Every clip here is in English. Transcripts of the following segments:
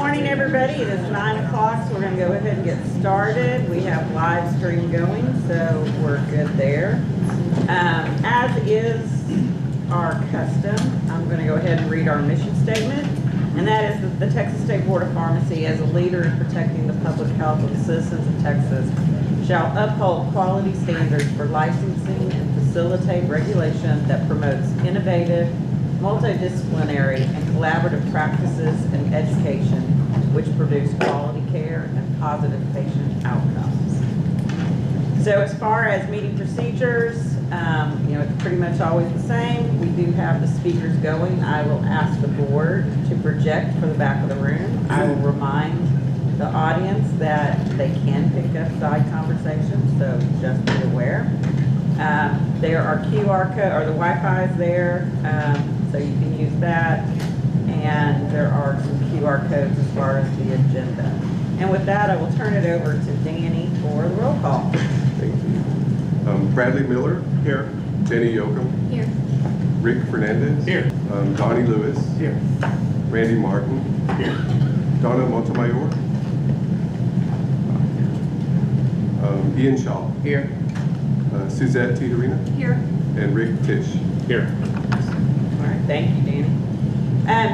Morning, everybody. It is 9 o'clock, so we're going to go ahead and get started. We have live stream going, so we're good there. As is our custom, I'm going to go ahead and read our mission statement, and that is that the Texas State Board of Pharmacy, as a leader in protecting the public health of the citizens of Texas, shall uphold quality standards for licensing and facilitate regulation that promotes innovative, multidisciplinary, and collaborative practices and education which produce quality care and positive patient outcomes. So as far as meeting procedures, it's pretty much always the same. We do have the speakers going. I will ask the board to project for the back of the room. I will remind the audience that they can pick up side conversations, so just be aware. There are QR code, or the Wi-Fi is there, so you can use that. And there are some QR codes as far as the agenda. And with that, I will turn it over to Danny for the roll call. Thank you. Bradley Miller. Here. Jenny Yoakum. Here. Rick Fernandez. Here. Donnie Lewis. Here. Randy Martin. Here. Donna Montemayor. Ian Shaw. Here. Suzette Tijerina. Here. And Rick Tish. Here. All right, thank you, Danny.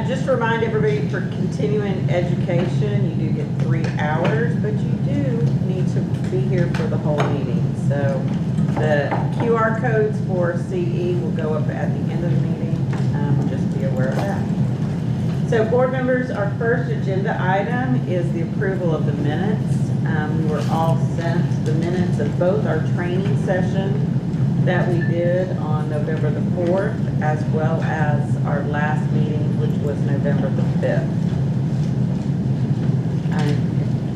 Just to remind everybody, for continuing education, you do get 3 hours, but you do need to be here for the whole meeting. So the QR codes for CE will go up at the end of the meeting. Just be aware of that. So board members, our first agenda item is the approval of the minutes. We were all sent the minutes of both our training session that we did on November the 4th, as well as our last meeting, which was November the 5th.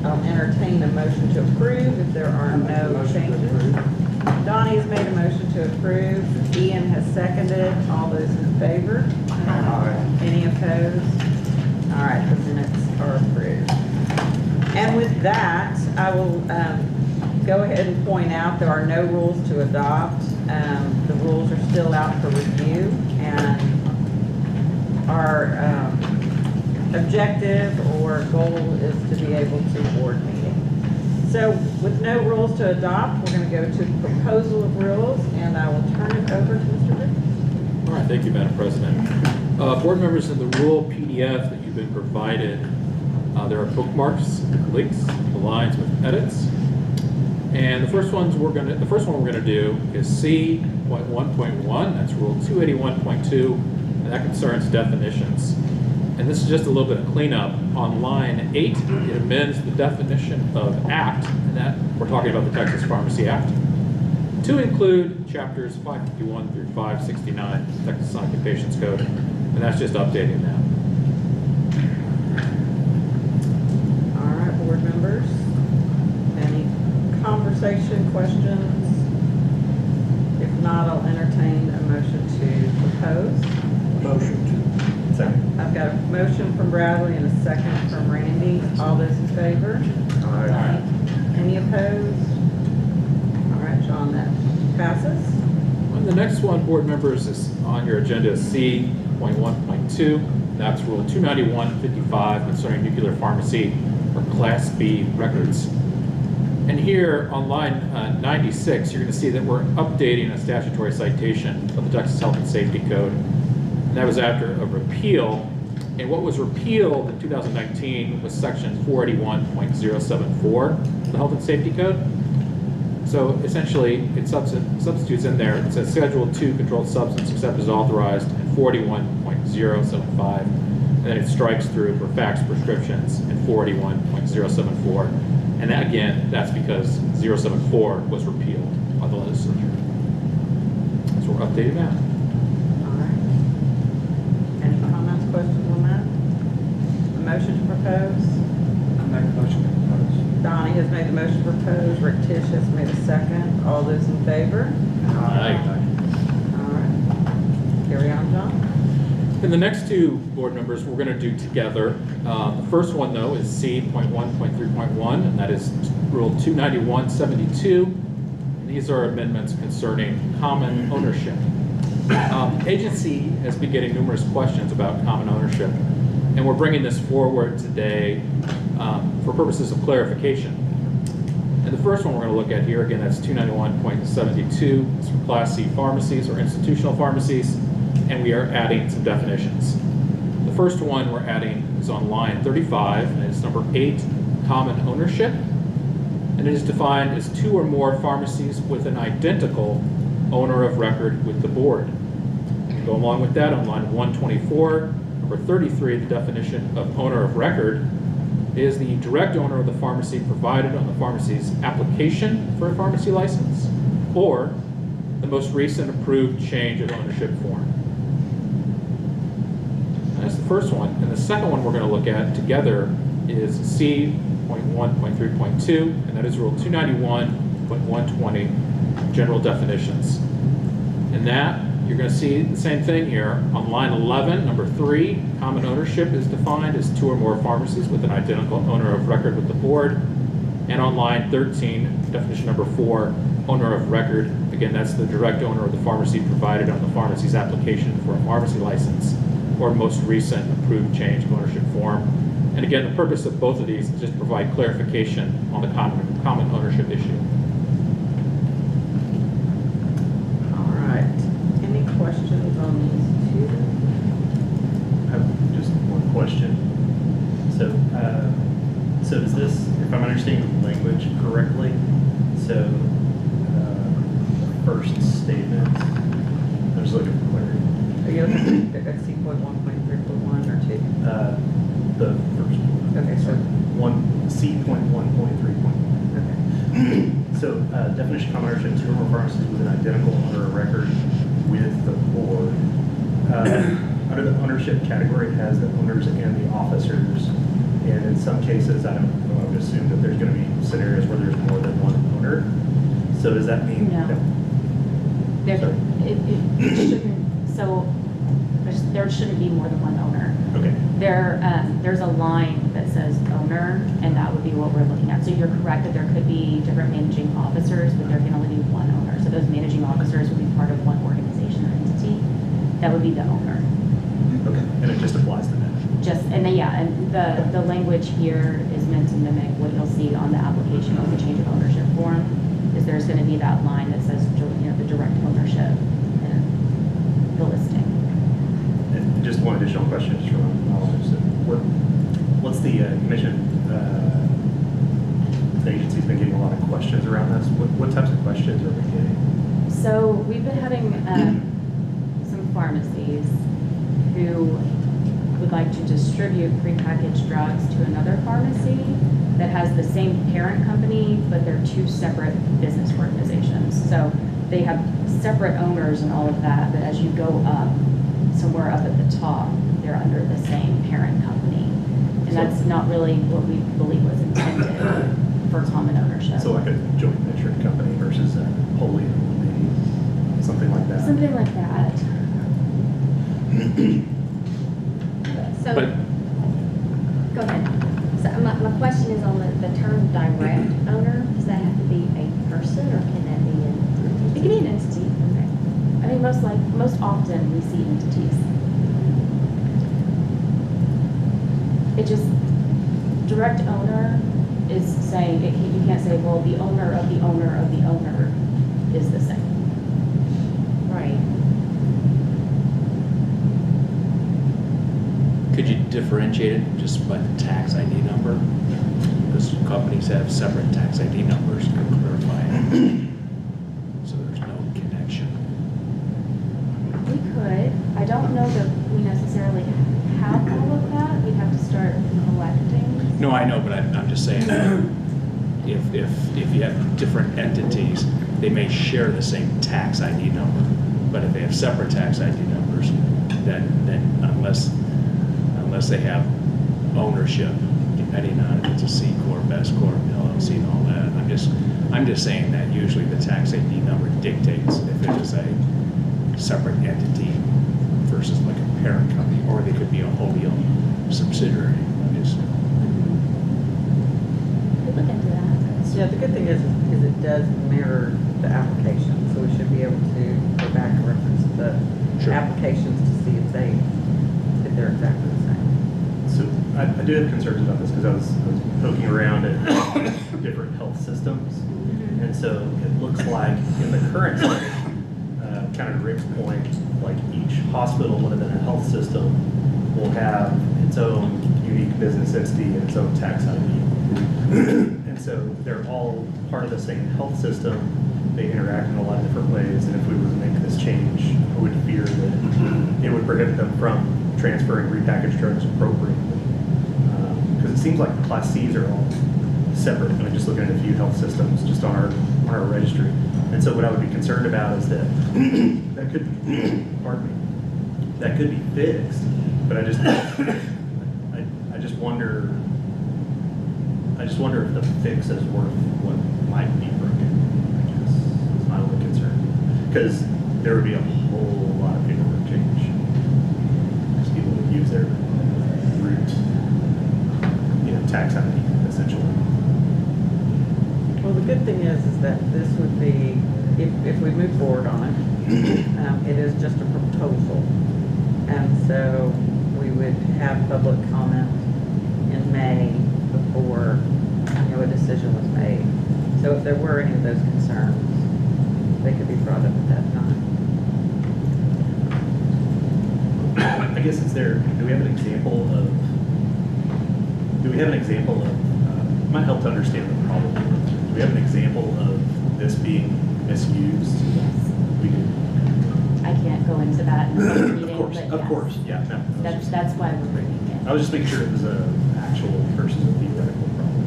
I'll entertain a motion to approve if there are no changes. Donnie has made a motion to approve. Ian has seconded. All those in favor? Aye. Any opposed? All right, the minutes are approved. And with that, I will go ahead and point out there are no rules to adopt. The rules are still out for review, and our objective or goal is to be able to board meeting. So with no rules to adopt, we're going to go to proposal of rules, and I will turn it over to Mr. Rick. All right, thank you, Madam President. Board members, in the rule PDF that you've been provided, there are bookmarks, links, the lines with edits. And the first one we're going to do is C.1.1. That's Rule 281.2, and that concerns definitions. And this is just a little bit of cleanup. On line 8, it amends the definition of act, and that we're talking about the Texas Pharmacy Act, to include chapters 551 through 569 Texas Occupations Code, and that's just updating that. All right, board members. Conversation, questions? If not, I'll entertain a motion to propose. Motion to. Second. I've got a motion from Bradley and a second from Randy. All those in favor? Aye. Any opposed? All right, John, that passes. And the next one, board members, is on your agenda is C.1.2. That's Rule 291.55 concerning nuclear pharmacy or Class B records. And here on line 96, you're going to see that we're updating a statutory citation of the Texas Health and Safety Code. And that was after a repeal. And what was repealed in 2019 was section 481.074 of the Health and Safety Code. So essentially, it substitutes in there, it says Schedule 2 controlled substance except as authorized, and 41.075. And then it strikes through for fax prescriptions in 41.074. And that, again, that's because 074 was repealed by the legislature. So we're updating that. All right. Any comments, questions on that? A motion to propose? I make a motion to propose. Donnie has made the motion to propose. Rick Tish has made a second. All those in favor? Aye. All right. Carry on, John. And the next two board members we're going to do together. The first one, though, is C.1.3.1, and that is Rule 291.72. And these are amendments concerning common ownership. The agency has been getting numerous questions about common ownership. And we're bringing this forward today for purposes of clarification. And the first one we're going to look at here, again, that's 291.72. It's for Class C pharmacies or institutional pharmacies, and we are adding some definitions. The first one we're adding is on line 35, and it's number 8, common ownership. And it is defined as 2 or more pharmacies with an identical owner of record with the board. To go along with that, on line 124, number 33, the definition of owner of record is the direct owner of the pharmacy provided on the pharmacy's application for a pharmacy license, or the most recent approved change of ownership form. That's the first one. And the second one we're going to look at together is C.1.3.2, and that is Rule 291.120, general definitions. And that, you're going to see the same thing here. On line 11, number 3, common ownership is defined as 2 or more pharmacies with an identical owner of record with the board. And on line 13, definition number 4, owner of record. Again, that's the direct owner of the pharmacy provided on the pharmacy's application for a pharmacy license or most recent approved change of ownership form. And again, the purpose of both of these is just to provide clarification on the common ownership issue. All right. Any questions on these two? I have just one question. So is this, if I'm understanding the language correctly, so first statement, I'm just looking for clarity. Are you looking at C.1.3.1 or 2? The first one. Okay, so C.1.3.1. okay. So definition of common ownership, 2 or more pharmacies with an identical owner of record with the board. Under the ownership category, it has the owners and the officers. And in some cases, I would assume that there's going to be scenarios where there's more than one owner. So does that mean? No. There, it shouldn't, so there shouldn't be more than one owner. Okay. There's a line that says owner, and that would be what we're looking at. So you're correct that there could be different managing officers, but there can only be one owner. So those managing officers would be part of one organization or entity. That would be the owner. Okay. And it just applies to that. And then, yeah, and the language here is meant to mimic what you'll see on the application of the change of ownership form. Is there's going to be that line that says, the direct ownership and the listing. And just one additional question, just from knowledge. So what's the commission? The agency's been getting a lot of questions around this. What types of questions are we getting? So we've been having some pharmacies who would like to distribute prepackaged drugs to another pharmacy that has the same parent company, but they're 2 separate business organizations. So they have separate owners and all of that, but as you go up, somewhere up at the top, they're under the same parent company. And that's not really what we believe was intended for common ownership. So like a joint venture company versus a wholly owned entity, something like that. Something like that. So, But go ahead. So my question is on the term direct owner. Does that have to be a person or can that be an It can be an entity. Okay. I mean, most often we see entities. It just, direct owner is saying, you can't say, well, the owner of the owner of the owner is the same. Right. Could you differentiate it just by the tax ID number? Because companies have separate tax ID numbers, to clarify it. So there's no connection. We could. I don't know that we necessarily have all of that. We'd have to start collecting. No, I know, but I'm just saying, if you have different entities, they may share the same tax ID number, but if they have separate tax ID numbers, then unless they have ownership, depending on if it's a C Corp, S Corp, LLC, and all that, I'm just saying that usually the tax ID number dictates if it is a separate entity versus like a parent company, or they could be a wholly owned subsidiary. Could look into that. Yeah, the good thing is it does mirror the application, so we should be able to go back and reference the Sure. applications to see if they're exactly the same. I do have concerns about this because I was poking around at different health systems. And so it looks like in the current setting, kind of Rick's point, like each hospital within a health system will have its own unique business entity and its own tax ID. And so they're all part of the same health system. They interact in a lot of different ways. And if we were to make this change, I would fear that it would prohibit them from transferring repackaged drugs appropriately. Because it seems like the Class Cs are all separate. I mean, just looking at a few health systems just on our registry. And so what I would be concerned about is that that could, pardon me, that could be fixed. But I just wonder if the fix is worth what might be broken. I guess is my only concern, because there would be a whole lot of paperwork change. Because people would use their root, tax ID essentially. Well, the good thing is that this would be, if we move forward on it, it is just a proposal. And so we would have public comment in May before, a decision was made. So if there were any of those concerns, they could be brought up at that time. I guess do we have an example of, might help to understand the problem. Do we have an example of this being misused? Yes. We do. I can't go into that in the meeting, but yes. Of course, yeah. No, That's why we're bringing it. I was just making sure it was an actual versus a theoretical problem.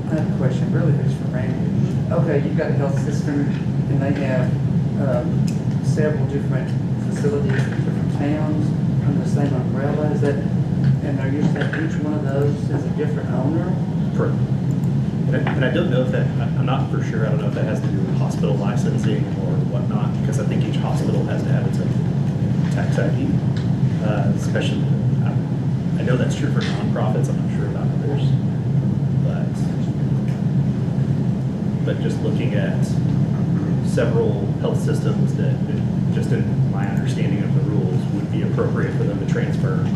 I have a question, really, it's for Randy. Okay, you've got a health system, and they have several different facilities in different towns under the same umbrella. Is that, and are you saying each one of those is a different owner? Correct. And I don't know if that, I'm not for sure, I don't know if that has to do with hospital licensing or whatnot, because I think each hospital has to have its own tax ID. Especially, I know that's true for nonprofits, I'm not sure about others. But just looking at several health systems that, just in my understanding of the rules, would be appropriate for them to transfer.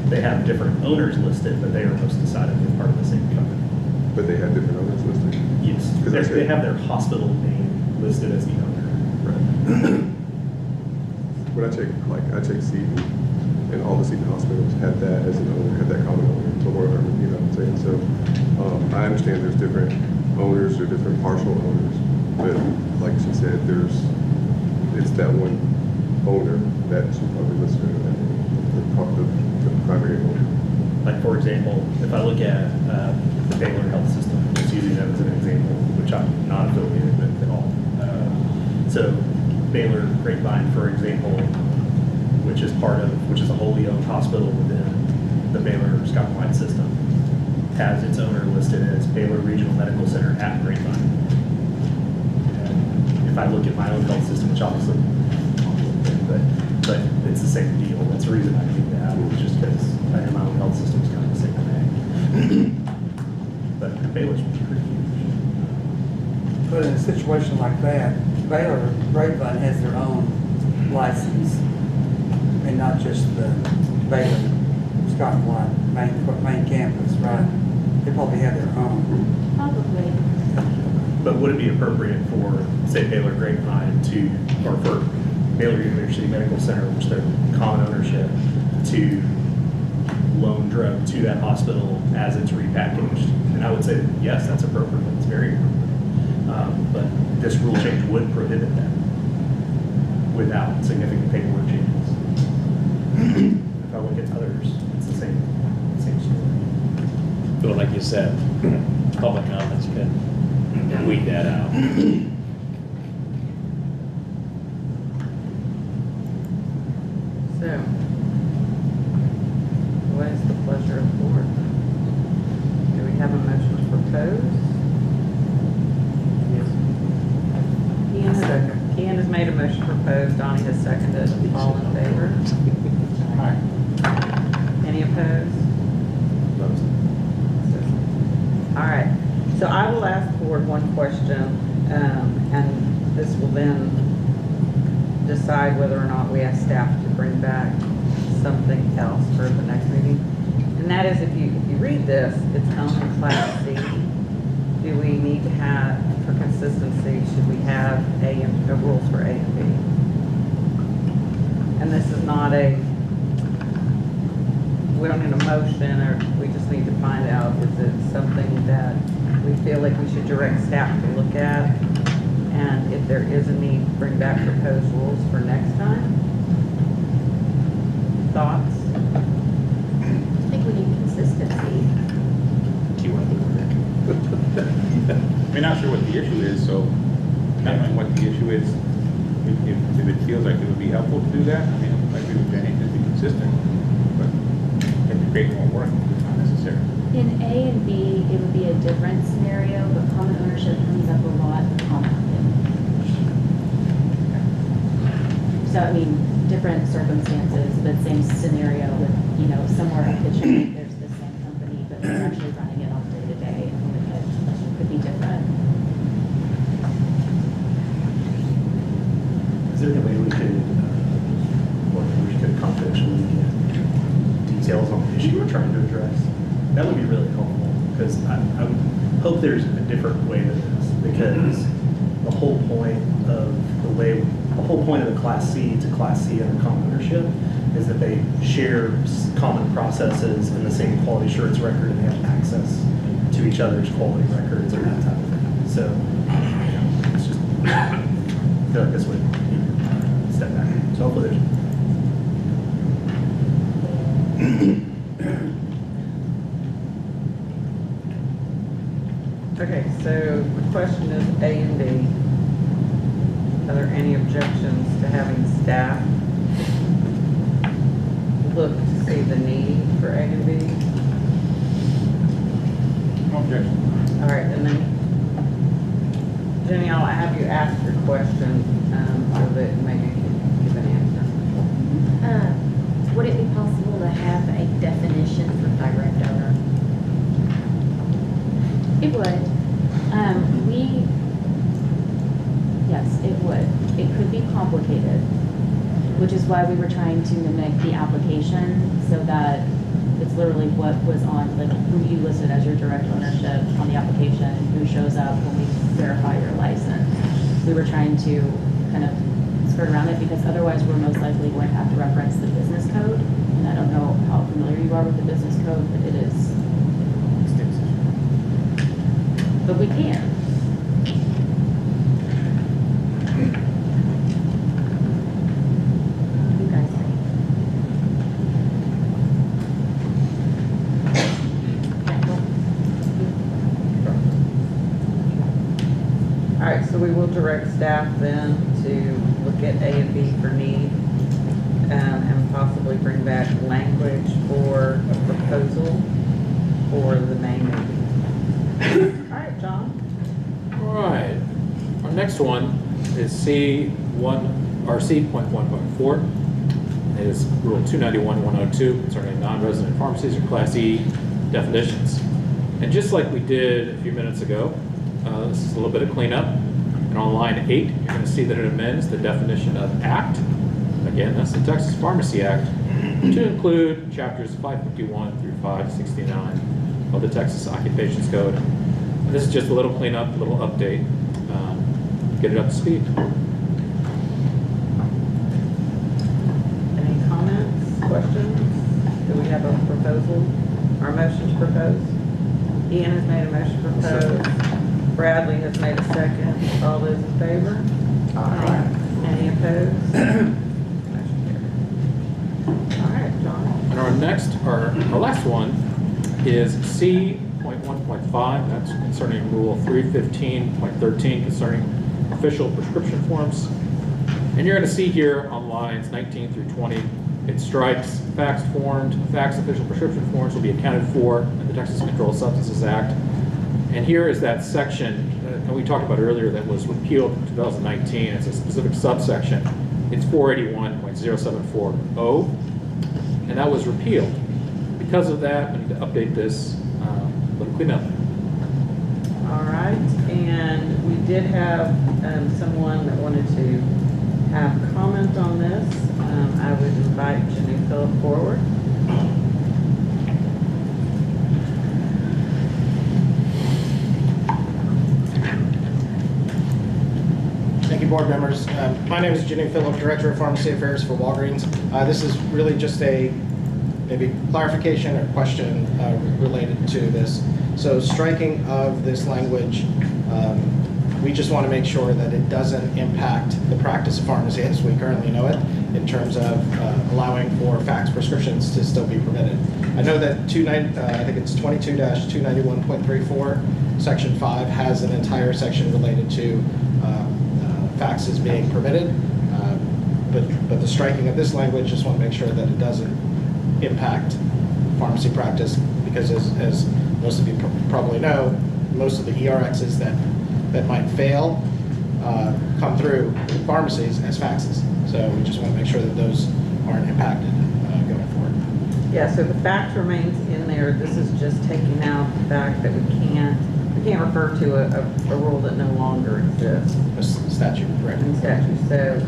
They have different owners listed, but they are most decidedly part of the same company. But they have different owners listed? Yes, they have their hospital name listed as the owner. Right. When I check Seton, and all the Seton hospitals have that as an owner, have that common owner, Memorial Hermann, you know what I'm saying? So I understand there's different owners or different partial owners, but like she said, it's that one owner that should probably list her as the primary owner. Like, for example, if I look at the Baylor Health System, just using that as an example, which I'm not affiliated with at all. So Baylor Grapevine, for example, which is a wholly owned hospital within the Baylor Scott White system, has its owner listed as Baylor Regional Medical Center at Grapevine. And if I look at my own health system, which obviously, but it's the same deal. That's the reason I need that, just because I know my own health system is kind of the same thing. But Baylor's pretty huge. But in a situation like that, Baylor Grapevine has their own license, and not just the Baylor Scott White main campus, right? They probably have their own. Probably. But would it be appropriate for, say, Baylor Grapevine or for Baylor University Medical Center, which they're common ownership, to loan drug to that hospital as it's repackaged? And I would say, yes, that's appropriate. It's very appropriate. But this rule change would prohibit that without significant paperwork changes. If I look at others, it's the same story. But like you said, public comments can weed that out. So, what is the pleasure of the board? Do we have a motion to propose? Ian has made a motion to propose, Donnie has seconded. All in favor? Aye. Any opposed? All right, so I will ask the board one question, and this will then decide whether or not we ask staff to bring back something else for the next meeting. And that is, if you read this, it's only Class C. Do we need to have, for consistency, should we have rules for A and B? And this is not we don't need a motion, or we just need to find out, is it something that we feel like we should direct staff to look at? And if there is a need, bring back proposed rules for next time? Thoughts? I think we need consistency. Keyword. We're not sure what the issue is, so not knowing what the issue is, if it feels like it would be helpful to do that, I mean, I agree with Jenny, just be consistent, but it would create more work if it's not necessary. In A and B, it would be a different scenario, but common ownership comes up a lot commonly. So, I mean, different circumstances, but same scenario with, somewhere up the chain, there's the same company, but they're actually running it all day to day, and it could be different. Is there any way we could confidentially get details on the issue we're trying to address? That would be really helpful, because I would hope there's a different way to this, because the whole point of the whole point of the Class C to Class C under common ownership is that they share common processes and the same quality assurance record, and they have access to each other's quality records and that type of thing. So, it's just, I feel like this would step back. So hopefully Okay, so the question is A and B. Are there any objections to having staff look to see the need for A and B? No objection. All right, and then Jenny, I'll have you ask your question so that maybe you can give an answer. Would it be possible to have a definition for direct owner? It would. Yes, it would. It could be complicated, which is why we were trying to mimic the application so that it's literally what was on, like who you listed as your direct ownership on the application, who shows up when we verify your license. We were trying to kind of skirt around it because otherwise we're most likely going to have to reference the business code. And I don't know how familiar you are with the business code, but it is extensive. But we can. You guys think? All right, so we will direct staff then to look at A and B for need, and possibly bring back language for a proposal for the main meeting. All right, John. All right. Our next one is C.1.4. It is Rule 291-102 concerning non-resident pharmacies or Class E definitions. And just like we did a few minutes ago, this is a little bit of cleanup. And on line 8, you're going to see that it amends the definition of act. Again, that's the Texas Pharmacy Act, to include chapters 551 through 569 of the Texas Occupations Code. And this is just a little cleanup, a little update, get it up to speed. Any comments, questions? Do we have a proposal or a motion to propose? Ian has made a motion to propose. Bradley has made a second. All those in favor? Aye. Any opposed? Motion carried. All right, John. And our last one is C.1.5. That's concerning Rule 315.13 concerning official prescription forms. And you're going to see here on lines 19 through 20, it strikes faxed formed. Faxed official prescription forms will be accounted for in the Texas Controlled Substances Act. And here is that section that we talked about earlier that was repealed in 2019. It's a specific subsection. It's 481.0740, and that was repealed. Because of that, we need to update this, little cleanup. All right, and we did have someone that wanted to have comment on this. I would invite Janine Philip forward. Thank you, board members. My name is Jenny Phillip, Director of Pharmacy Affairs for Walgreens. This is really just a maybe clarification or question related to this. So striking of this language, we just want to make sure that it doesn't impact the practice of pharmacy as we currently know it in terms of allowing for fax prescriptions to still be permitted. I know that I think it's 22-291.34, Section 5 has an entire section related to faxes being permitted, but the striking of this language, just want to make sure that it doesn't impact pharmacy practice, because as most of you probably know, most of the ERXs that might fail come through pharmacies as faxes. So we just want to make sure that those aren't impacted going forward. Yeah, so the fact remains in there. This is just taking out the fact that we can't refer to a rule that no longer exists. A statute, right? In statute. So,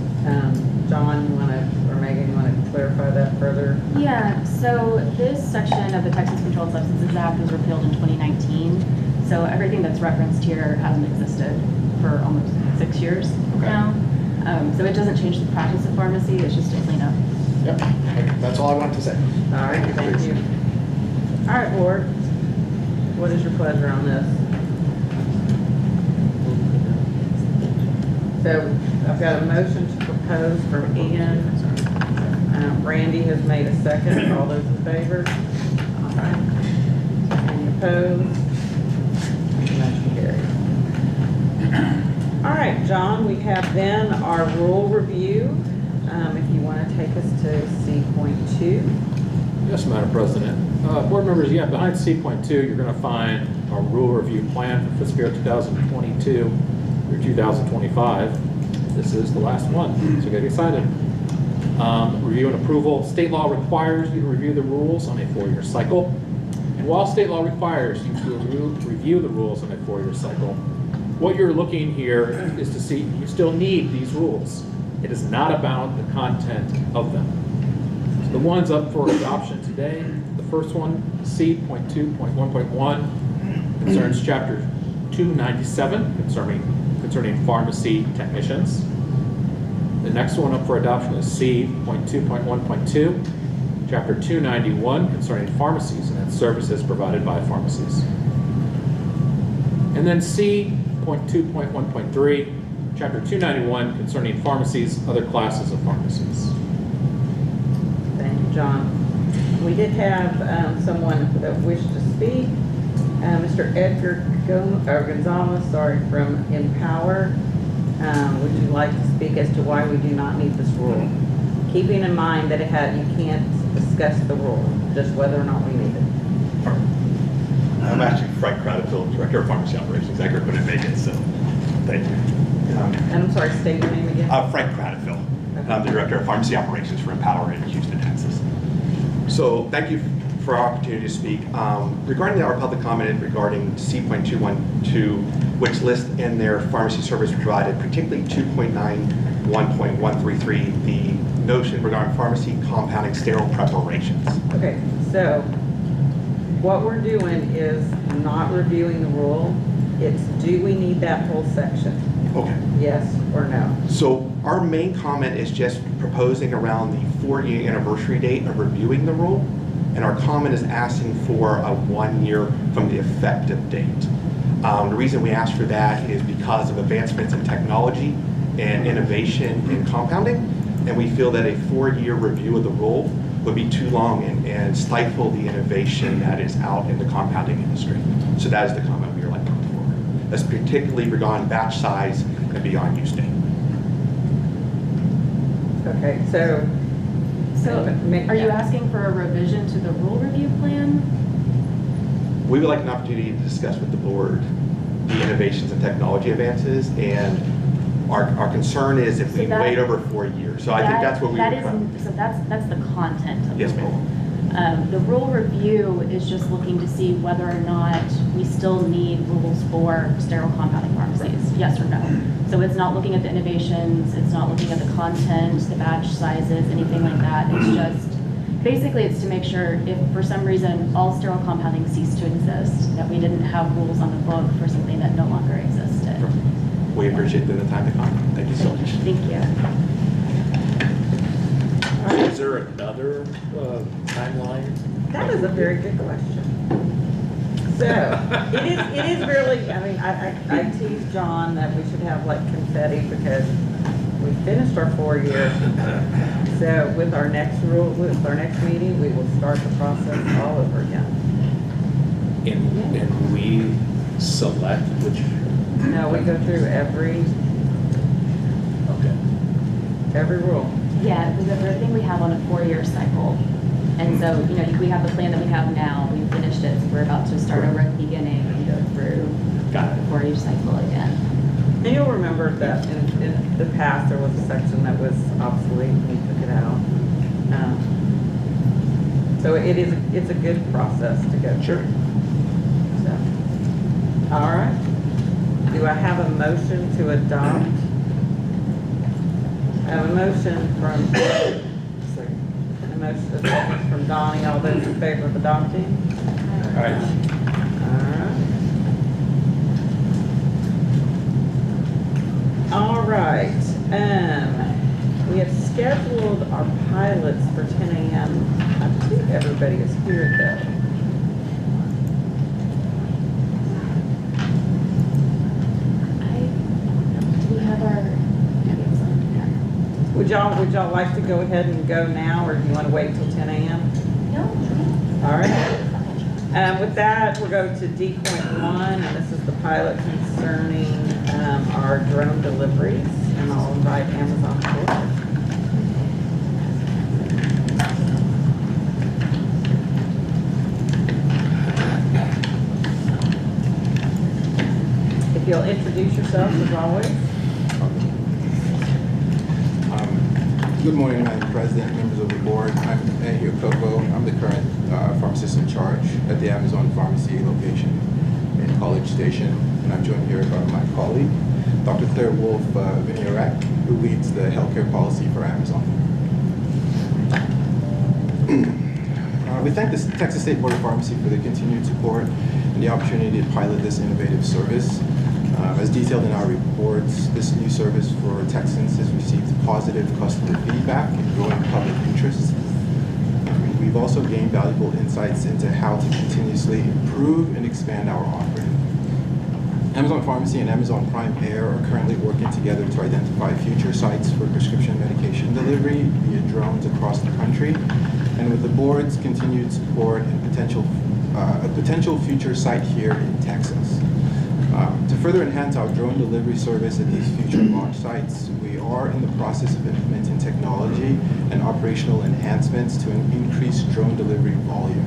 John, you want to, or Megan, you want to clarify that further? Yeah, so this section of the Texas Controlled Substances Act was repealed in 2019. So everything that's referenced here hasn't existed for almost 6 years now. So it doesn't change the practice of pharmacy, it's just a cleanup. Yep, that's all I wanted to say. All right, thank you. All right, board. What is your pleasure on this? So I've got a motion to propose from Ian. Randy has made a second. All those in favor? All right. Any opposed? Motion carries. All right, John, we have then our rule review. If you want to take us to C.2. Yes, Madam President. Board members, behind C.2, you're going to find a rule review plan for fiscal year 2022 through 2025. This is the last one, so get excited. Review and approval. State law requires you to review the rules on a 4-year cycle. And while state law requires you to review the rules on a 4-year cycle, what you're looking here is to see you still need these rules. It is not about the content of them. So the ones up for adoption today, the first one, C.2.1.1, concerns Chapter 297 concerning pharmacy technicians. The next one up for adoption is C.2.1.2, Chapter 291 concerning pharmacies and services provided by pharmacies. And then C.2.1.3, Chapter 291 concerning pharmacies, other classes of pharmacies. Thank you, John. We did have someone that wished to speak. Mr. Edgar Gonzalez, from Impaired. Would you like to speak as to why we do not need this rule? Keeping in mind that you can't discuss the rule, just whether or not we need it. I'm actually Frank Cradfield, Director of Pharmacy Operations. I couldn't make it, so thank you. And I'm sorry, state your name again. Frank Cradfield. Okay. I'm the Director of Pharmacy Operations for Impaired in Houston, Texas. So thank you for our opportunity to speak. Regarding our public comment regarding C.212, which lists in their pharmacy service provided, particularly 2.91.133, the notion regarding pharmacy compounding sterile preparations. Okay, so what we're doing is not reviewing the rule. It's do we need that whole section? Okay. Yes or no? So our main comment is just proposing around the 4-year anniversary date of reviewing the rule, and our comment is asking for a 1 year from the effective date. The reason we ask for that is because of advancements in technology and innovation in compounding, and we feel that a 4-year review of the rule would be too long and stifle the innovation that is out in the compounding industry. So that is the comment we are like going forward. That's particularly regarding batch size and beyond use date. Okay, so are you asking for a revision to the rule review plan? We would like an opportunity to discuss with the board the innovations and technology advances, and our concern is if we wait over 4 years. So I think that's what we would come. So that's the content of Yes, the rule. ma'am. The rule review is just looking to see whether or not we still need rules for sterile compounding pharmacies, yes or no. So it's not looking at the innovations, it's not looking at the content, the batch sizes, anything like that. It's just, Basically, it's to make sure if for some reason all sterile compounding ceased to exist, that we didn't have rules on the book for something that no longer existed. We appreciate the time to come. Thank you so much. Thank you. Is there another timeline? That is a very good question. So, it is really, I mean, I teased John that we should have like confetti because we finished our 4 years. So with our next meeting, we will start the process all over again. And we select which? No, we go through every rule. Yeah, because everything we have on a 4-year cycle. And so, you know, we have the plan that we have now, we finished it, so we're about to start over at the beginning and go through the 4-year cycle again. And you'll remember that in the past, there was a section that was obsolete, and we took it out. So it's a good process to go through. So, all right. Do I have a motion to adopt? I have a motion from Donnie. All those in favor of adopting? All right. All right. We have scheduled our pilots for 10 a.m. I think everybody is here though. We have our. Would y'all like to go ahead and go now, or do you want to wait till 10 a.m.? No. All right. With that, we'll go to D.1, and this is the pilot concerning our drone deliveries, and I'll invite Amazon forward. If you'll introduce yourself as always. Good morning, Madam President, members of the board. I'm Ehio Koko. I'm the current pharmacist in charge at the Amazon Pharmacy location in College Station. And I'm joined here by my colleague, Dr. Claire Wolf Vinierek, who leads the healthcare policy for Amazon. We thank the Texas State Board of Pharmacy for the continued support and the opportunity to pilot this innovative service. As detailed in our reports, this new service for Texans has received positive customer feedback and growing public interest. We've also gained valuable insights into how to continuously improve and expand our offering. Amazon Pharmacy and Amazon Prime Air are currently working together to identify future sites for prescription medication delivery via drones across the country, and with the board's continued support and a potential future site here in Texas. To further enhance our drone delivery service at these future launch sites, we are in the process of implementing technology and operational enhancements to increase drone delivery volume.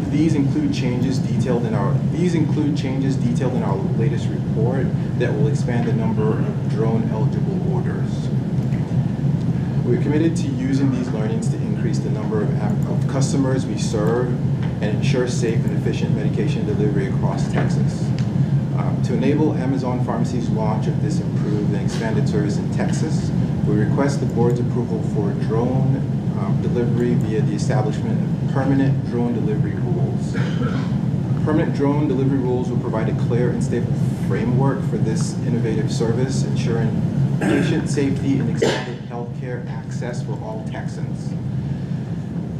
These include changes detailed in our latest report that will expand the number of drone eligible orders. We're committed to using these learnings to increase the number of customers we serve and ensure safe and efficient medication delivery across Texas. To enable Amazon Pharmacy's launch of this improved and expanded service in Texas, we request the board's approval for drone delivery via the establishment of permanent drone delivery rules. Permanent drone delivery rules will provide a clear and stable framework for this innovative service, ensuring patient safety and expanded healthcare access for all Texans.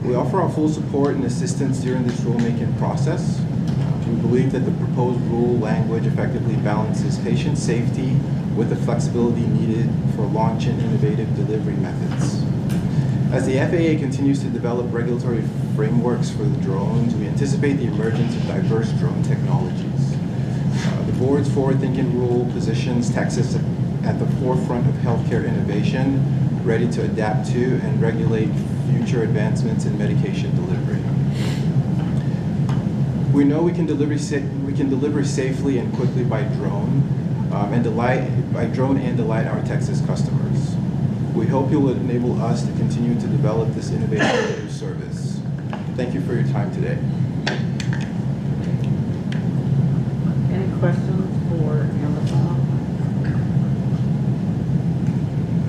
We offer our full support and assistance during this rulemaking process. We believe that the proposed rule language effectively balances patient safety with the flexibility needed for launching innovative delivery methods. As the FAA continues to develop regulatory frameworks for the drones, we anticipate the emergence of diverse drone technologies. The board's forward-thinking rule positions Texas at the forefront of healthcare innovation, ready to adapt to and regulate future advancements in medication delivery. We know we can deliver safely and quickly by drone, and delight our Texas customers. We hope you will enable us to continue to develop this innovative service. Thank you for your time today. Any questions for Amazon?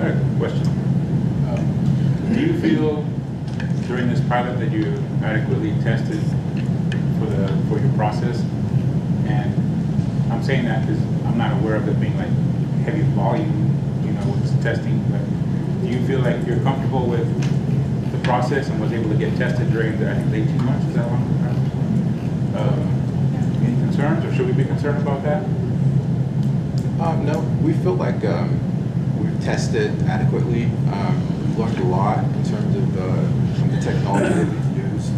All right, question. you feel during this pilot that you adequately tested for your process? And I'm saying that because I'm not aware of it being like heavy volume, with testing, but do you feel like you're comfortable with the process and was able to get tested during the, I think, 18 months? Is that long? Any concerns, or should we be concerned about that? No, we feel like we've tested adequately. We've learned a lot in terms of the technology that we've used.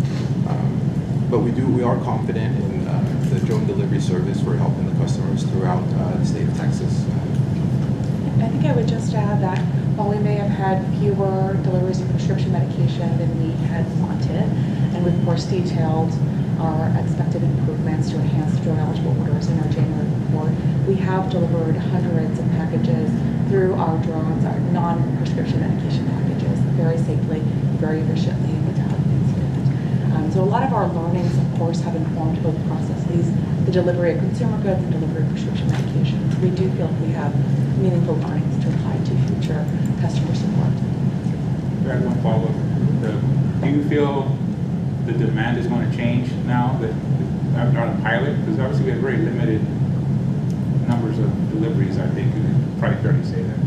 But we are confident in the drone delivery service. We're helping the customers throughout the state of Texas. I think I would just add that while we may have had fewer deliveries of prescription medication than we had wanted, and we've of course detailed our expected improvements to enhance drone eligible orders in our January report, we have delivered hundreds of packages through our drones, our non-prescription medication packages, very safely, very efficiently, and without incident. So a lot of our learnings, of course, have informed both processes, the delivery of consumer goods and delivery of prescription medications. We do feel we have meaningful learnings to apply to future customer support. I have one follow-up. Do you feel the demand is going to change now that on a pilot? Because obviously we have very limited numbers of deliveries, I think, and probably fair to say that.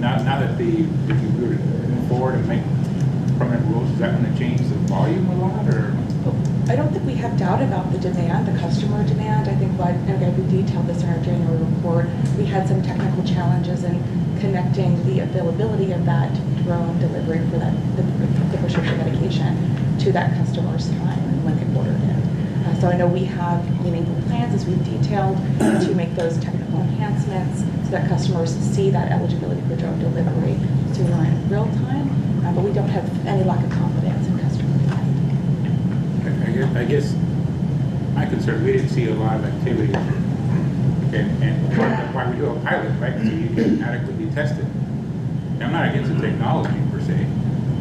Now that if you were to move forward and make permanent rules, is that going to change the volume a lot, or? I don't think we have doubt about the demand, the customer demand. I think we detailed this in our January report. We had some technical challenges in connecting the availability of that drone delivery for the prescription medication to that customer's time and when they ordered it. So I know we have meaningful plans, as we've detailed, to make those technical enhancements so that customers see that eligibility for drone delivery sooner in real time, but we don't have any lack of confidence in customer demand. I guess my concern, we didn't see a lot of activity, and that's why we do a pilot, right? So you can adequately test it. I'm not against the technology per se.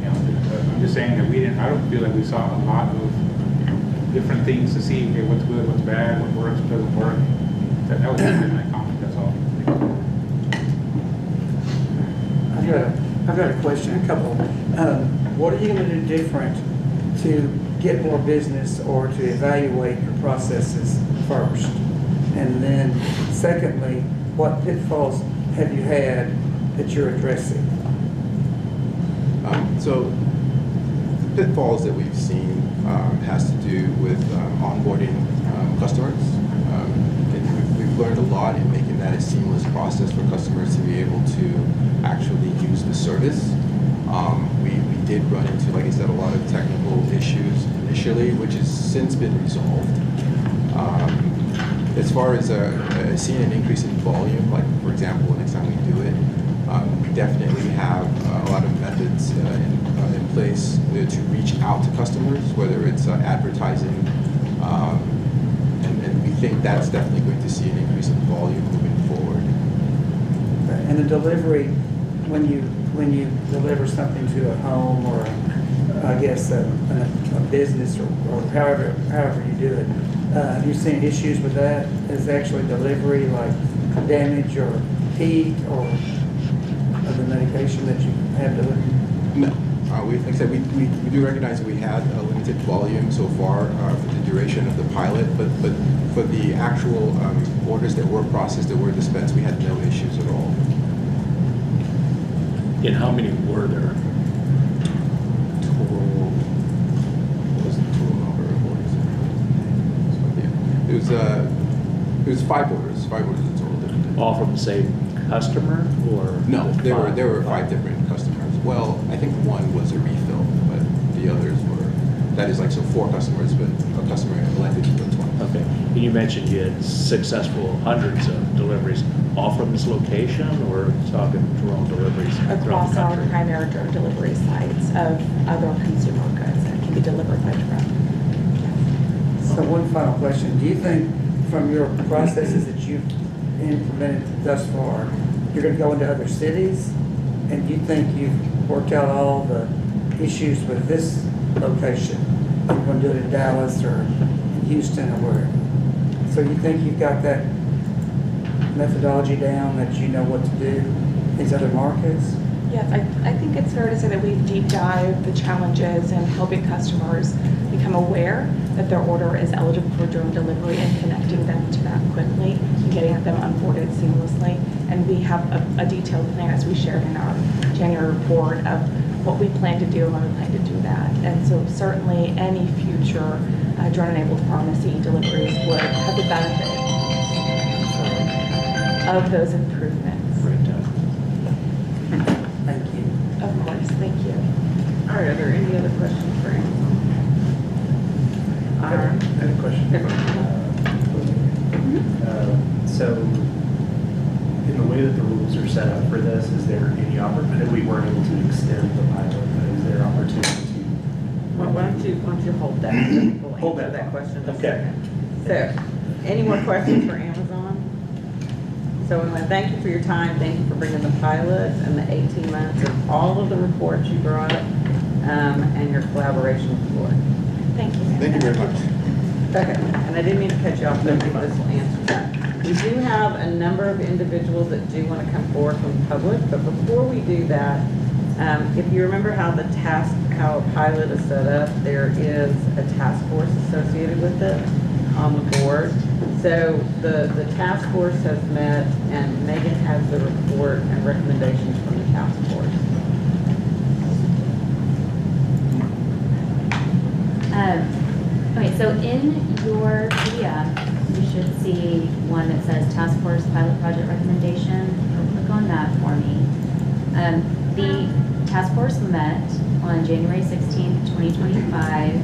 I'm just saying that I don't feel like we saw a lot of different things to see, okay, what's good, what's bad, what works, what doesn't work. That was just my comment, that's all. I've got a question, a couple. What are you going to do different to get more business or to evaluate your processes first? And then secondly, what pitfalls have you had that you're addressing? So the pitfalls that we've seen has to do with onboarding customers. And we've learned a lot in making that a seamless process for customers to be able to actually use the service. We did run into, like I said, a lot of technical issues initially, which has since been resolved. As far as seeing an increase in volume, like for example, next time we do it, we definitely have a lot of methods in place to reach out to customers, whether it's advertising, and we think that's definitely going to see an increase in volume moving forward. And the delivery, when you deliver something to a home or I guess a business or however you do it, have you seen issues with that? Is actually delivery like damage or heat or of the medication that you have delivered? No. Like I said, we do recognize that we had a limited volume so far for the duration of the pilot, but for the actual orders that were processed, that were dispensed, we had no issues at all. And how many were there? Total, what was the total number of orders? It was 5 orders. 5 orders in total. All from the same customer, or? No, there were 5 different customers. Well, I think one was a refill, but the others were, that is like, so 4 customers, but a customer elected to put 20. Okay. And you mentioned you had successful hundreds of deliveries, all from this location, or talking drone deliveries throughout Across the our country? primary drone delivery sites of other consumer goods that can be delivered by drone. So one final question. Do you think from your processes that you've implemented thus far, you're going to go into other cities? And do you think you've worked out all the issues with this location? You're going to do it in Dallas or in Houston or wherever? So you think you've got that methodology down, that you know what to do in these other markets? Yes, I think it's fair to say that we've deep dived the challenges in helping customers become aware that their order is eligible for drone delivery and connecting them to that quickly and getting them onboarded seamlessly. And we have a detailed plan, as we shared in our January report, of what we plan to do and when we plan to do that. And so certainly any future drone-enabled pharmacy deliveries would have the benefit of those improvements. Thank you. Of course, thank you. All right, are there any other questions for Amazon? I had a question. So, in the way that the rules are set up for this, is there any opportunity, we weren't able to extend the pilot, but is there opportunity to? Well, why don't you hold that, and we'll Hold answer that that question in a Okay. second. So, any more questions for Amazon? So we want to thank you for your time, thank you for bringing the pilot and the 18 months of all of the reports you brought, and your collaboration with the board. Thank you. Thank you very much. Okay, and I didn't mean to cut you off, but I think this will answer that. We do have a number of individuals that do want to come forward from the public, but before we do that, if you remember how how a pilot is set up, there is a task force associated with it on the board. So the task force has met, and Megan has the report and recommendations from the task force. Okay, so in your PDF, you should see one that says Task Force Pilot Project Recommendation. Click on that for me. The task force met on January 16th, 2025.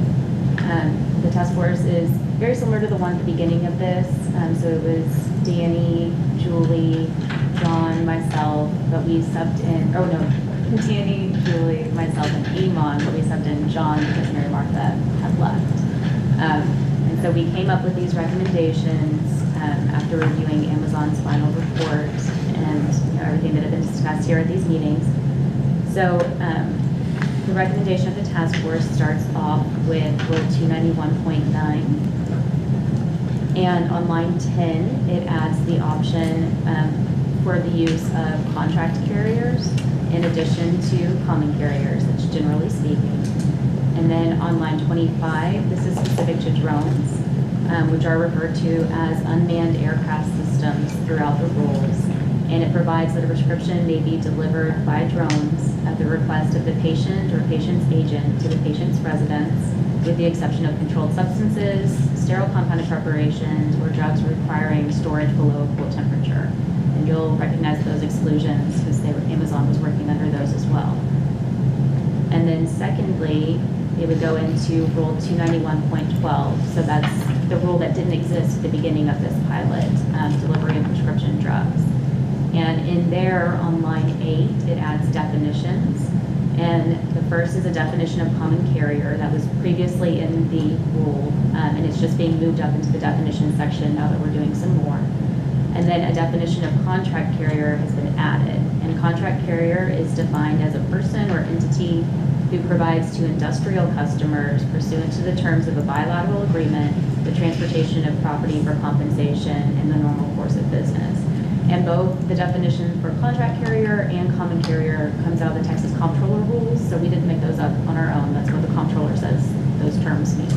The task force is very similar to the one at the beginning of this. So it was Danny, Julie, John, myself, but we subbed in, oh no, Danny, Julie, myself, and Iman, but we subbed in John because Mary Martha had left. And so we came up with these recommendations after reviewing Amazon's final report and everything that had been discussed here at these meetings. So the recommendation of the task force starts off with Rule 291.9. And on line 10, it adds the option for the use of contract carriers in addition to common carriers, that's generally speaking. And then on line 25, this is specific to drones, which are referred to as unmanned aircraft systems throughout the rules. And it provides that a prescription may be delivered by drones at the request of the patient or patient's agent to the patient's residence, with the exception of controlled substances, sterile compounded preparations, or drugs requiring storage below a cool temperature. And you'll recognize those exclusions because Amazon was working under those as well. And then secondly, it would go into Rule 291.12. So that's the rule that didn't exist at the beginning of this pilot, delivery of prescription drugs. And in there, on line 8, it adds definitions. And the first is a definition of common carrier that was previously in the rule, and it's just being moved up into the definition section now that we're doing some more. And then a definition of contract carrier has been added. And contract carrier is defined as a person or entity who provides to industrial customers, pursuant to the terms of a bilateral agreement, the transportation of property for compensation in the normal course of business. And both the definition for contract carrier and common carrier comes out of the Texas Comptroller rules, so we didn't make those up on our own. That's what the Comptroller says those terms mean.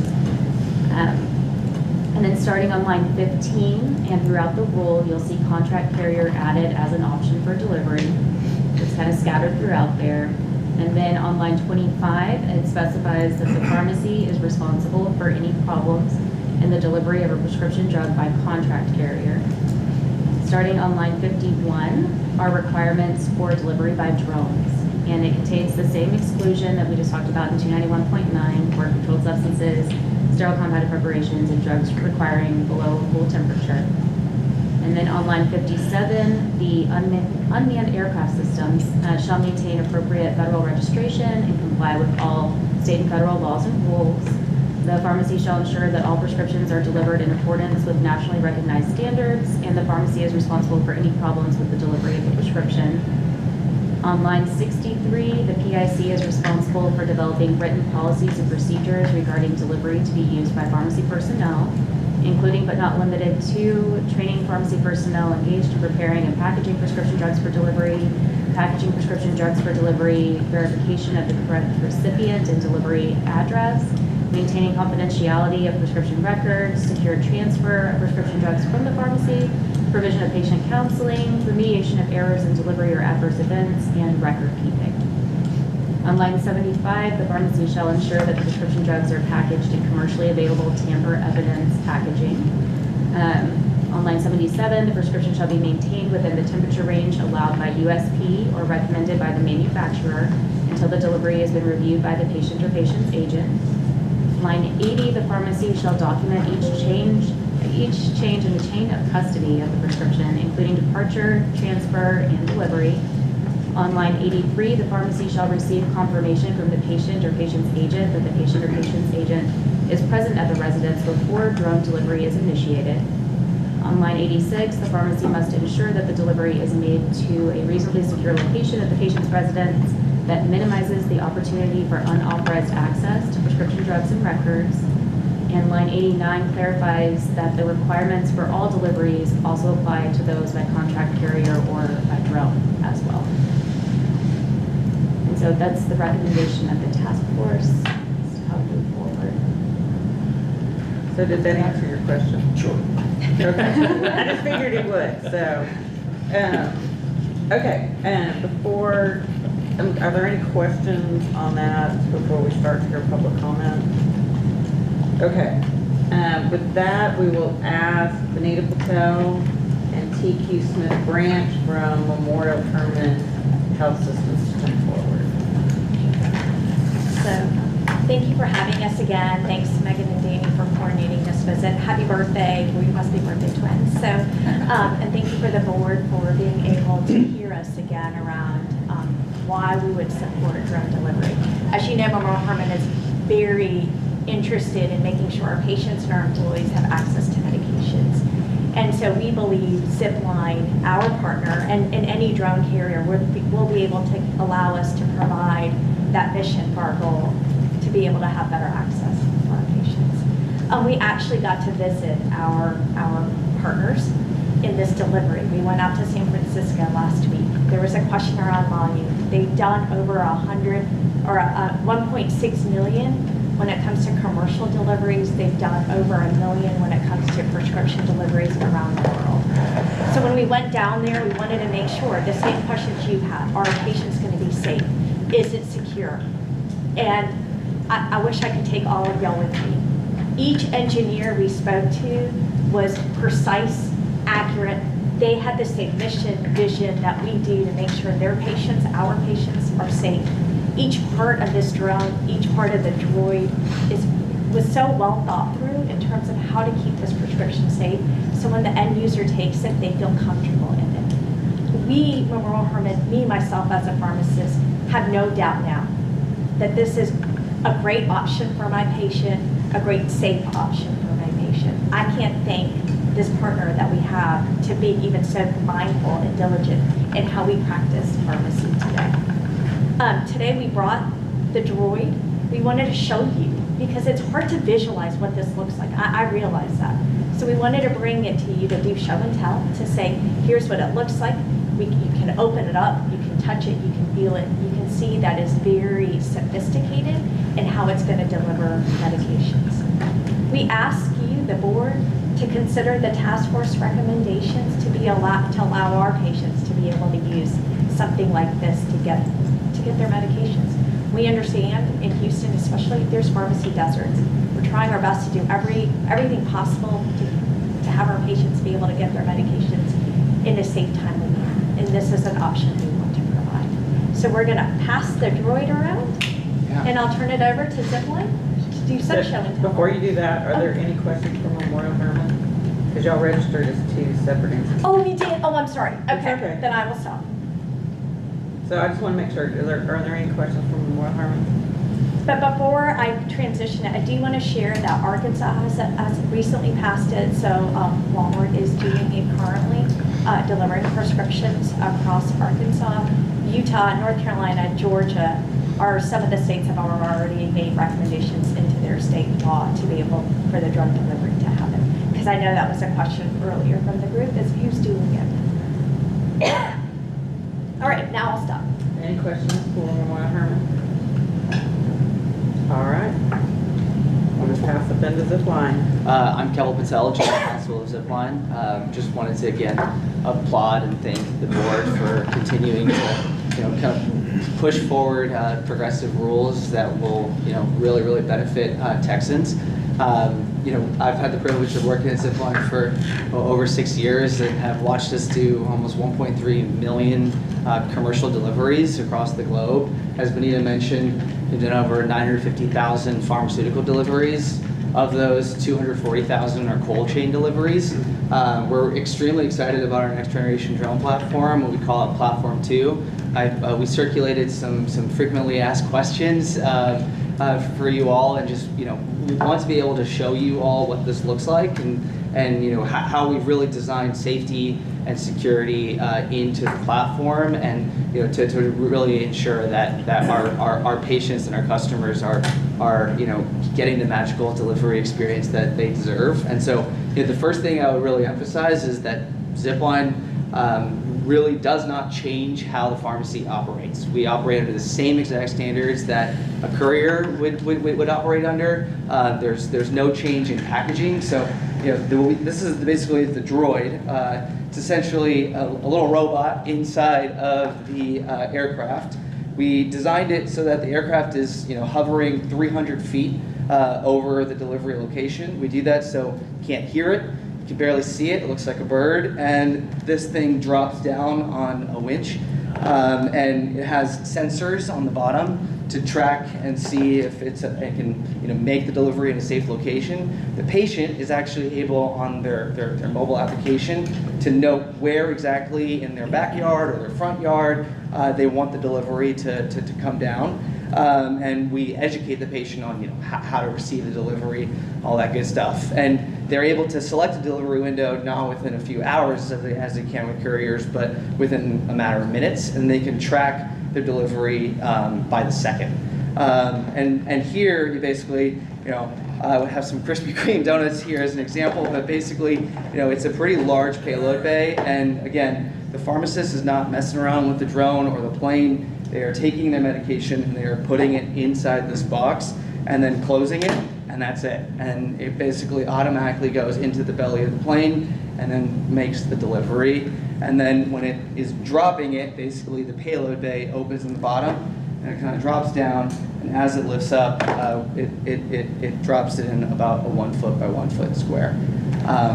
And then starting on line 15 and throughout the rule, you'll see contract carrier added as an option for delivery. It's kind of scattered throughout there. And then on line 25, it specifies that the pharmacy is responsible for any problems in the delivery of a prescription drug by contract carrier. Starting on line 51 are requirements for delivery by drones. And it contains the same exclusion that we just talked about in 291.9 for controlled substances, sterile compounded preparations, and drugs requiring below cool temperature. And then on line 57, the unmanned aircraft systems shall maintain appropriate federal registration and comply with all state and federal laws and rules. The pharmacy shall ensure that all prescriptions are delivered in accordance with nationally recognized standards, and the pharmacy is responsible for any problems with the delivery of the prescription. On line 63, the PIC is responsible for developing written policies and procedures regarding delivery to be used by pharmacy personnel, including but not limited to training pharmacy personnel engaged in preparing and packaging prescription drugs for delivery, prepackaging prescription drugs for delivery, verification of the correct recipient and delivery address, maintaining confidentiality of prescription records, secure transfer of prescription drugs from the pharmacy, provision of patient counseling, remediation of errors in delivery or adverse events, and record keeping. On line 75, the pharmacy shall ensure that the prescription drugs are packaged in commercially available tamper evidence packaging. On line 77, the prescription shall be maintained within the temperature range allowed by USP or recommended by the manufacturer until the delivery has been reviewed by the patient or patient's agent. Line 80, the pharmacy shall document each change in the chain of custody of the prescription, including departure, transfer, and delivery. On line 83, the pharmacy shall receive confirmation from the patient or patient's agent that the patient or patient's agent is present at the residence before drug delivery is initiated. On line 86, the pharmacy must ensure that the delivery is made to a reasonably secure location at the patient's residence that minimizes the opportunity for unauthorized access to prescription drugs and records. And line 89 clarifies that the requirements for all deliveries also apply to those by contract carrier or by drone as well. And so that's the recommendation of the task force as to how to move forward. So did that answer your question? Sure. Okay, I just figured it would, so, okay, and before, are there any questions on that before we start to hear public comment? Okay, with that, we will ask Benita Patel and TQ Smith Branch from Memorial Hermann Health Systems to come forward. So, thank you for having us again. Thanks to Megan and Danny for coordinating this visit. Happy birthday. We must be birthday twins. So, and thank you for the board for being able to hear us again around why we would support drug delivery. As you know, Memorial Hermann is very interested in making sure our patients and our employees have access to medications. And so we believe Zipline, our partner, and any drone carrier will be able to allow us to provide that mission for our goal to be able to have better access for our patients. We actually got to visit our partners in this delivery. We went out to San Francisco last week. There was a question around volume. They've done over 1.6 million when it comes to commercial deliveries. They've done over 1 million when it comes to prescription deliveries around the world. So when we went down there, we wanted to make sure the same questions you had. Are our patients going to be safe? Is it secure? And I wish I could take all of y'all with me. Each engineer we spoke to was precise, accurate. They had the same mission, vision that we do to make sure their patients, our patients, are safe. Each part of this drone, each part of the droid was so well thought through in terms of how to keep this prescription safe, so when the end user takes it, they feel comfortable in it. We, Memorial Hermann, me, myself as a pharmacist, have no doubt now that this is a great option for my patient, a great safe option for my patient. I can't thank this partner that we have to be even so mindful and diligent in how we practice pharmacy today. Today we brought the droid. We wanted to show you because it's hard to visualize what this looks like. I realize that. So we wanted to bring it to you to do show and tell, to say, here's what it looks like. You can open it up, you can touch it, you can feel it. You can see that it's very sophisticated in how it's going to deliver medications. We ask you, the board, to consider the task force recommendations to allow our patients to be able to use something like this to get their medications. We understand in Houston, especially, there's pharmacy deserts. We're trying our best to do everything possible to have our patients be able to get their medications in a safe, timely manner. And this is an option we want to provide. So we're going to pass the droid around, and I'll turn it over to Zipline to do some show and tell. Before you do that, are there any questions from Memorial Hermann? Because y'all registered as two separate entities. Oh, we did? Oh, I'm sorry. Okay, okay. Then I will stop. So I just want to make sure, are there any questions from Memorial Hermann? But before I transition, I do want to share that Arkansas has recently passed it. So Walmart is doing it currently, delivering prescriptions across Arkansas. Utah, North Carolina, Georgia are some of the states have already made recommendations into their state law to be able for the drug delivery to happen. Because I know that was a question earlier from the group, is who's doing it. All right, now I'll stop. Any questions for Memorial Herman? All right. I'm gonna pass it then to Zipline. I'm Keval Patel, General Counsel of Zipline. Just wanted to again applaud and thank the board for continuing to, kind of push forward progressive rules that will, really benefit Texans. I've had the privilege of working at Zipline for over 6 years and have watched us do almost 1.3 million commercial deliveries across the globe. As Benita mentioned, we've done over 950,000 pharmaceutical deliveries. Of those, 240,000 are cold chain deliveries. We're extremely excited about our next generation drone platform, what we call it Platform 2. We circulated some frequently asked questions for you all, and just we want to be able to show you all what this looks like and how we've really designed safety and security into the platform, and to really ensure that our patients and our customers are getting the magical delivery experience that they deserve. And so the first thing I would really emphasize is that Zipline really does not change how the pharmacy operates. We operate under the same exact standards that a courier would operate under. There's no change in packaging. So this is basically the droid. It's essentially a little robot inside of the aircraft. We designed it so that the aircraft is hovering 300 feet over the delivery location. We do that so you can't hear it. You can barely see it. It looks like a bird, and this thing drops down on a winch, and it has sensors on the bottom to track and see if it can make the delivery in a safe location. The patient is actually able on their mobile application to note where exactly in their backyard or their front yard they want the delivery to come down. And we educate the patient on how to receive the delivery, all that good stuff. And they're able to select a delivery window not within a few hours as they can with couriers, but within a matter of minutes, and they can track their delivery by the second. And here you basically, we have some Krispy Kreme donuts here as an example, but basically, it's a pretty large payload bay, and again, the pharmacist is not messing around with the drone or the plane. They are taking their medication and they are putting it inside this box and then closing it, and that's it. And it basically automatically goes into the belly of the plane and then makes the delivery. And then when it is dropping it, basically the payload bay opens in the bottom and it kind of drops down, and as it lifts up, it drops it in about a 1 foot by 1 foot square.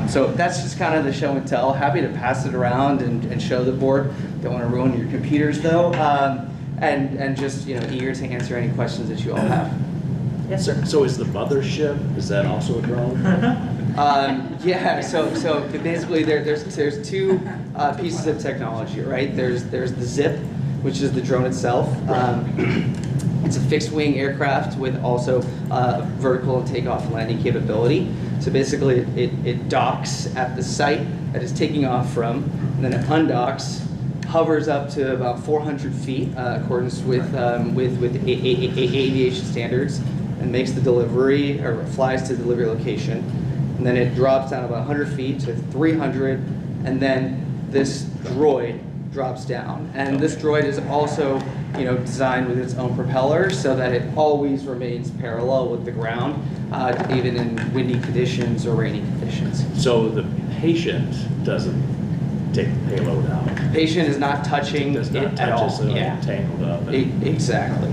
So that's just kind of the show and tell. Happy to pass it around and show the board. Don't want to ruin your computers though. And just eager to answer any questions that you all have. Yes, sir. So is the mothership, is that also a drone? Yeah. So basically, there's two pieces of technology, right? There's the Zip, which is the drone itself. It's a fixed wing aircraft with also vertical takeoff and landing capability. So basically, it docks at the site that it's taking off from, and then it undocks, hovers up to about 400 feet, in accordance with aviation standards, and makes the delivery, or flies to the delivery location. And then it drops down about 100 feet to 300, and then this droid drops down. And this droid is also, designed with its own propeller so that it always remains parallel with the ground, even in windy conditions or rainy conditions. So the patient doesn't take the payload out. The patient is not touching Does not it touch at all. it, so it's tangled up. Exactly.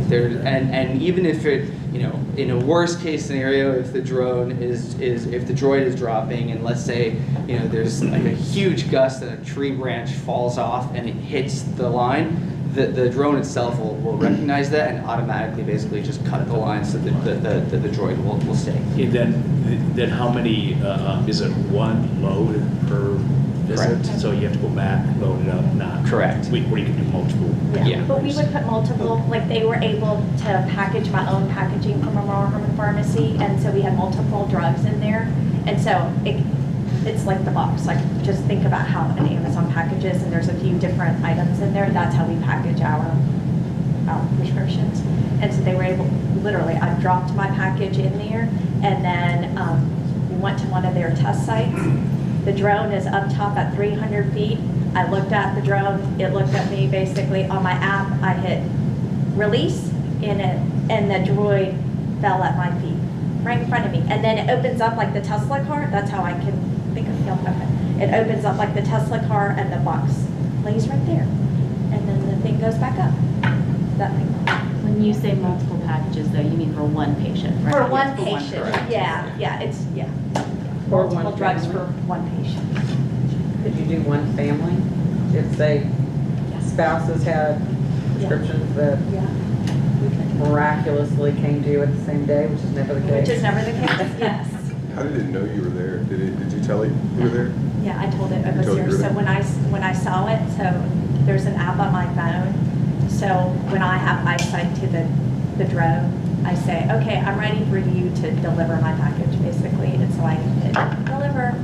And even if it, in a worst case scenario, if the drone if the droid is dropping, and let's say, there's like a huge gust and a tree branch falls off and it hits the line, the drone itself will recognize that and automatically basically just cut the line so that the droid will stay. And then how many, is it one load per visit? Correct. So you have to go back, load it up, not. Correct. Where you can do multiple. Yeah. But we would put multiple, like they were able to package my own packaging from Memorial Herman Pharmacy, and so we had multiple drugs in there. And so it's like the box, like just think about how an Amazon packages, and there's a few different items in there. That's how we package our prescriptions. And so they were able, literally, I dropped my package in there, and then we went to one of their test sites. The drone is up top at 300 feet. I looked at the drone, it looked at me basically. On my app, I hit release and the droid fell at my feet, right in front of me. And then it opens up like the Tesla car. That's how I can think of it. It opens up like the Tesla car and the box lays right there. And then the thing goes back up. That makes sense. When you say multiple packages though, you mean for one patient, right? For one Yes, patient, correct. yeah. For Multiple one drugs family? for one patient. Could you do one family? If say spouses had prescriptions that Yeah. miraculously came to you at the same day, which is never the case? Which is never the case, yes. How did it know you were there? Did you tell it you were there? Yeah, I told it You it was told here. her So that? when I saw it, so there's an app on my phone. So when I have eyesight to the drone, I say, okay, I'm ready for you to deliver my package, basically. And so I hit deliver.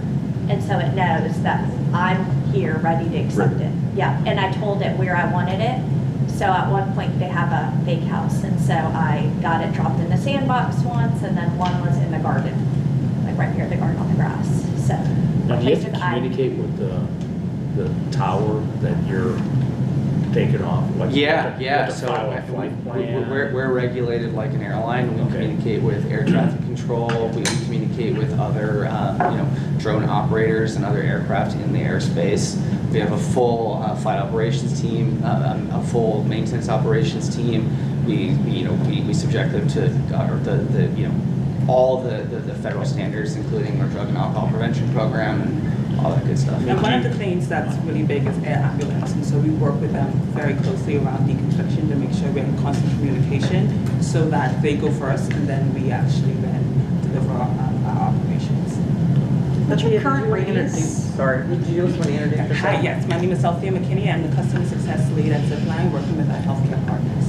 And so it knows that I'm here, ready to accept it. Yeah, and I told it where I wanted it. So at one point they have a bake house, and so I got it dropped in the sandbox once, and then one was in the garden, like right near the garden on the grass. So Now, do you have to places I- communicate with the tower that you're taking off? Like, you have to So file a flight plan? we're regulated like an airline. We Okay. communicate with air traffic control. We communicate with other, drone operators and other aircraft in the airspace. We have a full flight operations team, a full maintenance operations team. We subject them to all the federal standards, including our drug and alcohol prevention program and all that good stuff. And one of the things that's really big is air ambulance, and so we work with them very closely around deconstruction to make sure we're in constant communication so that they go first and then we actually then deliver our operations. What's your current radius? Sorry, did you just want to introduce yourself? Hi, yes, my name is Althea McKinney. I'm the customer success lead at Zipline, working with our healthcare partners.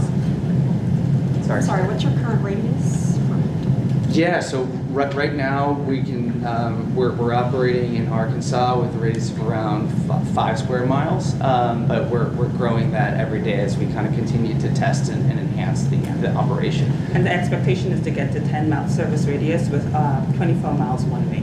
Sorry, what's your current radius? Yeah, so right now we can, we're operating in Arkansas with a radius of around 5 square miles, but we're growing that every day as we kind of continue to test and enhance the operation. And the expectation is to get to 10-mile service radius with 24 miles one way.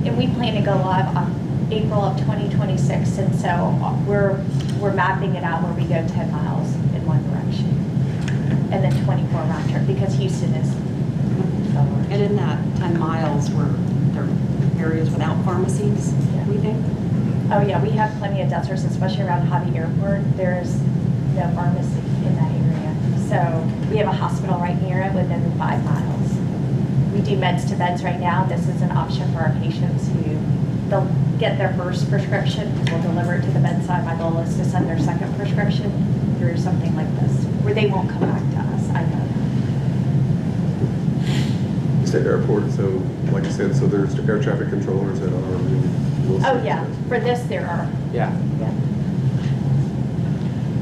And we plan to go live on April of 2026, and so we're mapping it out where we go 10 miles in one direction, and then 24 round trip, because Houston is so large. And in that 10 miles, were there areas without pharmacies, we think? Oh yeah, we have plenty of deserts, especially around Hobby Airport. There's no pharmacy in that area. So we have a hospital right near it within 5 miles. We do meds to beds right now. This is an option for our patients who they'll get their first prescription. We'll deliver it to the bedside. My goal is to send their second prescription through something like this, where they won't come back to us. I know that. You said airport, so like I said, so there's air traffic controllers that are really. Oh yeah, for this there are. Yeah.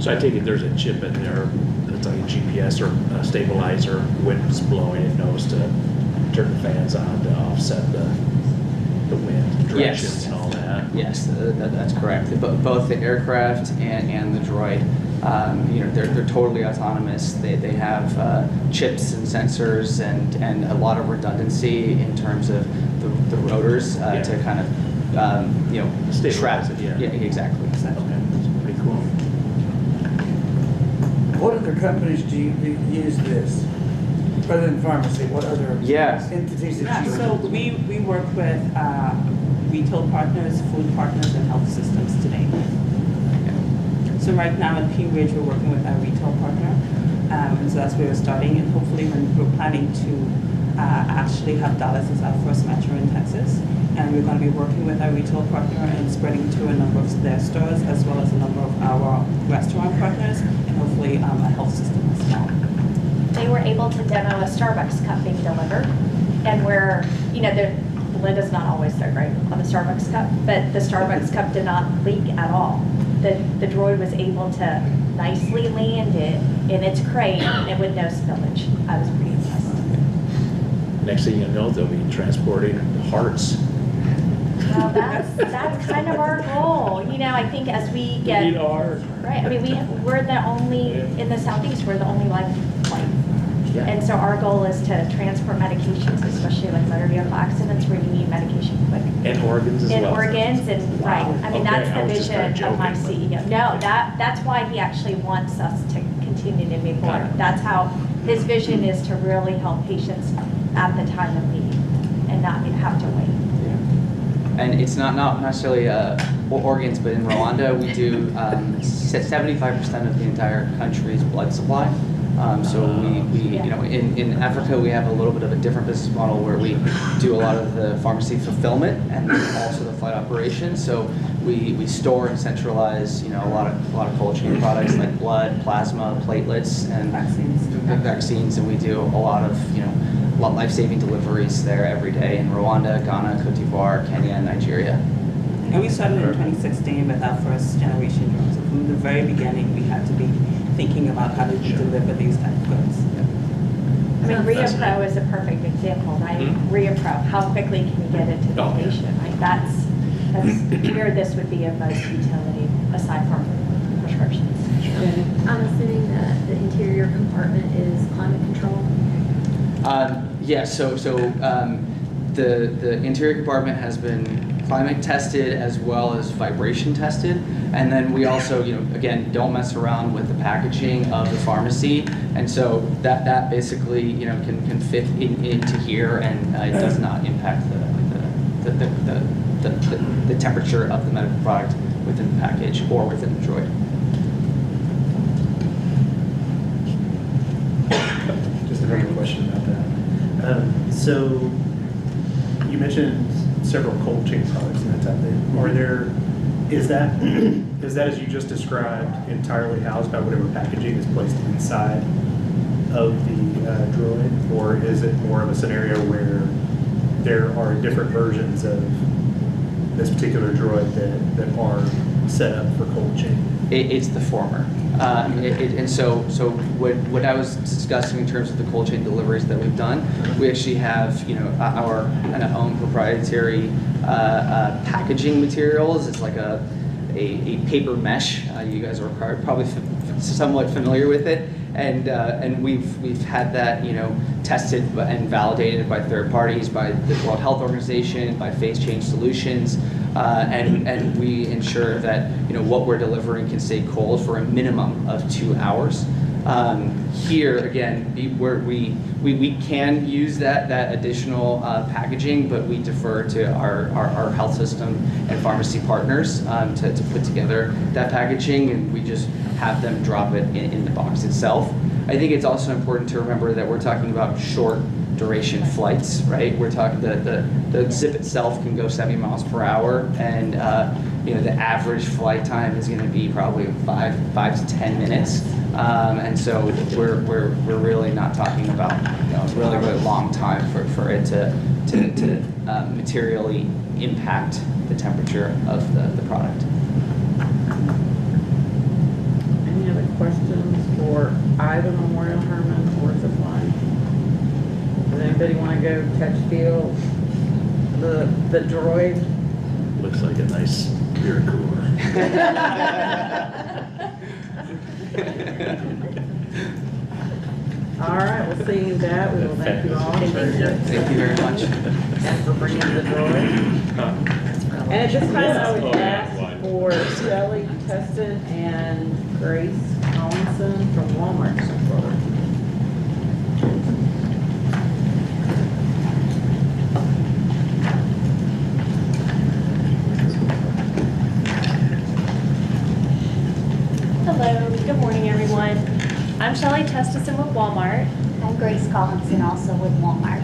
So I take it there's a chip in there that's like a GPS or a stabilizer, wind's blowing, it knows to turn the fans on to offset the wind directions Yes. and all that. Yes, that's correct. Both the aircraft and the droid, they're totally autonomous. They have chips and sensors and a lot of redundancy in terms of the rotors to kind of Stabilize it, yeah. Yeah, exactly. Okay, that's pretty cool. What other companies do you use this? Other than pharmacy, what other entities Yeah, that you so we work with retail partners, food partners, and health systems today. So right now in Pea Ridge, we're working with our retail partner, and so that's where we're starting, and hopefully we're planning to actually have Dallas as our first metro in Texas, and we're going to be working with our retail partner and spreading to a number of their stores, as well as a number of our restaurant partners, and hopefully a health system as well. They were able to demo a Starbucks cup being delivered, and where, the lid is not always so great on the Starbucks cup, but the Starbucks cup did not leak at all. The droid was able to nicely land it in its crate and with no spillage. I was pretty impressed. Next thing you know, they'll be transporting hearts. Well, that's kind of our goal. I think as we get We need a heart. right. I mean, we're the only in the Southeast. We're the only live flight. And so our goal is to transport medications, especially like motor vehicle accidents where you need medication quick. And organs as well. And organs and, right, I mean, Okay, that's I was the just kinda vision of my joking, CEO. No, that's why he actually wants us to continue to move forward. That's how, his vision is to really help patients at the time of need and not have to wait. And it's not necessarily organs, but in Rwanda, we do 75% of the entire country's blood supply. So we you know, in Africa, we have a little bit of a different business model where we do a lot of the pharmacy fulfillment and then also the flight operations. So we store and centralize, you know, a lot of cold chain products like blood, plasma, platelets, and vaccines, and we do a lot of, you know, life-saving deliveries there every day in Rwanda, Ghana, Cote d'Ivoire, Kenya, and Nigeria. And we started in 2016 with our first generation drones. So from the very beginning, we had to be thinking about how to deliver these type of goods. I mean, RiaPro is a perfect example, right? RiaPro, how quickly can you get it to the patient? Like that's where this would be of most utility aside from prescriptions. I'm assuming that the interior compartment is climate controlled. The interior compartment has been climate tested as well as vibration tested, and then we also, you know, again, don't mess around with the packaging of the pharmacy, and so that basically, you know, can fit into here, and it does not impact the temperature of the medical product within the package or within the droid. Just a regular question about that. So you mentioned several cold chain products and that type of thing. Are there, is that as you just described entirely housed by whatever packaging is placed inside of the droid, or is it more of a scenario where there are different versions of this particular droid that are set up for cold chain? It's the former. And so what I was discussing in terms of the cold chain deliveries that we've done, we actually have, you know, our kind of own proprietary packaging materials. It's like a paper mesh. You guys are probably somewhat familiar with it, and we've had that, you know, tested and validated by third parties, by the World Health Organization, by Phase Change Solutions. And we ensure that, you know, what we're delivering can stay cold for a minimum of 2 hours. Here again, we can use that additional packaging, but we defer to our health system and pharmacy partners to put together that packaging, and we just have them drop it in the box itself. I think it's also important to remember that we're talking about short duration flights, right? We're talking the zip itself can go 70 miles per hour, and you know, the average flight time is going to be probably 5 to 10 minutes, and so we're really not talking about, you know, a really long time for it to materially impact the temperature of the product. Any other questions for either Memorial Hermann or Supply? Does anybody want to go touch feel the droid? Looks like a nice beer cooler. All right, we'll see you that. We will thank you all for Thank you very much. and for bringing the droid. And at this time, I would ask for Shelley Tustin and Grace Collinson from Walmart to come forward. Hello, good morning everyone. I'm Shelley Testison with Walmart. I'm Grace Collinson, also with Walmart.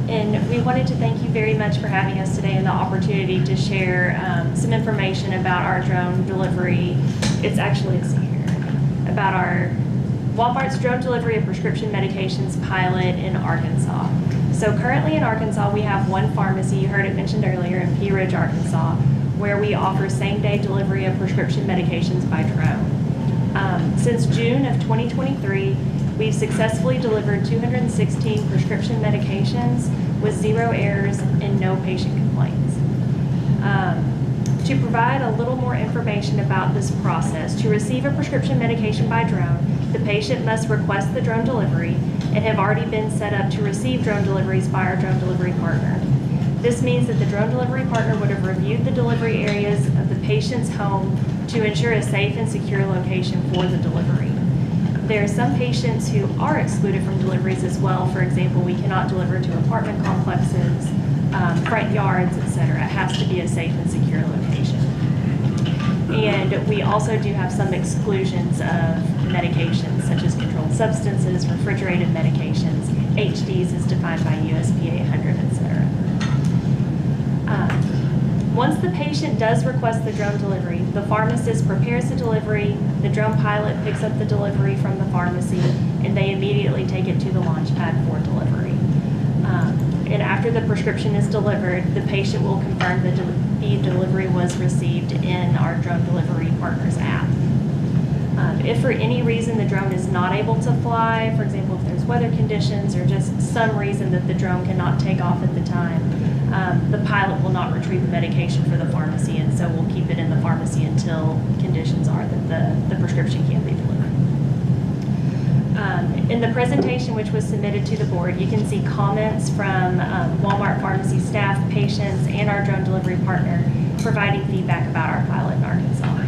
And we wanted to thank you very much for having us today and the opportunity to share some information about our drone delivery. It's here. About our Walmart's drone delivery of prescription medications pilot in Arkansas. So currently in Arkansas, we have one pharmacy, you heard it mentioned earlier, in Pea Ridge, Arkansas, where we offer same-day delivery of prescription medications by drone. Since June of 2023, we've successfully delivered 216 prescription medications with 0 errors and no patient complaints. To provide a little more information about this process, to receive a prescription medication by drone, the patient must request the drone delivery and have already been set up to receive drone deliveries by our drone delivery partner. This means that the drone delivery partner would have reviewed the delivery areas of the patient's home to ensure a safe and secure location for the delivery. There are some patients who are excluded from deliveries as well. For example, we cannot deliver to apartment complexes, front yards, etc. It has to be a safe and secure location. And we also do have some exclusions of medications such as controlled substances, refrigerated medications, HDs is defined by USP 800, etc. Once the patient does request the drone delivery, the pharmacist prepares the delivery, the drone pilot picks up the delivery from the pharmacy, and they immediately take it to the launch pad for delivery. And after the prescription is delivered, the patient will confirm that the delivery was received in our drone delivery partner's app. If for any reason the drone is not able to fly, for example, if there's weather conditions or just some reason that the drone cannot take off at the time, the pilot will not retrieve the medication for the pharmacy, and so we'll keep it in the pharmacy until conditions are that the prescription can be delivered. In the presentation which was submitted to the board, you can see comments from Walmart pharmacy staff, patients, and our drone delivery partner providing feedback about our pilot in Arkansas.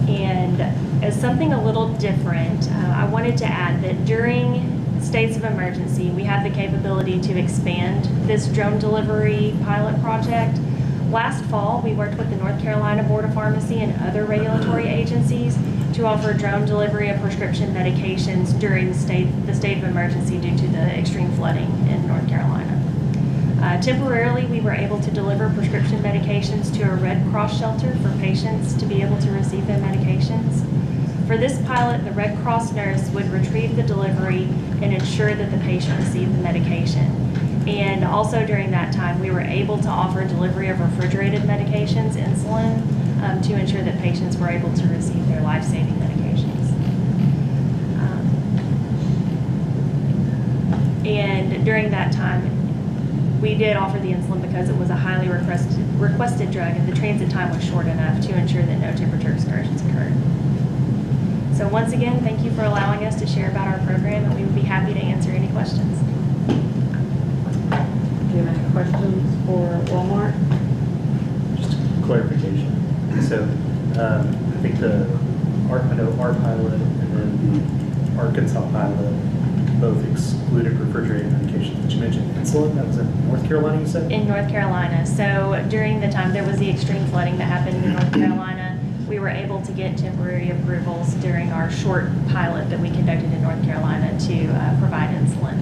And as something a little different, I wanted to add that during states of emergency, we have the capability to expand this drone delivery pilot project. Last fall, we worked with the North Carolina Board of Pharmacy and other regulatory agencies to offer drone delivery of prescription medications during the state of emergency due to the extreme flooding in North Carolina. Temporarily, we were able to deliver prescription medications to a Red Cross shelter for patients to be able to receive their medications. For this pilot, the Red Cross nurse would retrieve the delivery and ensure that the patient received the medication. And also during that time, we were able to offer delivery of refrigerated medications, insulin, to ensure that patients were able to receive their life-saving medications. And during that time, we did offer the insulin because it was a highly requested drug, and the transit time was short enough to ensure that no temperature excursions occurred. So once again, thank you for allowing us to share about our program, and we would be happy to answer any questions. Do you have any questions for Walmart? Just clarification. So I think I know our pilot and then the Arkansas pilot both excluded refrigerated medications, but you mentioned insulin. That was in North Carolina, you said? In North Carolina. So during the time there was the extreme flooding that happened in North Carolina, we were able to get temporary approvals during our short pilot that we conducted in North Carolina to provide insulin.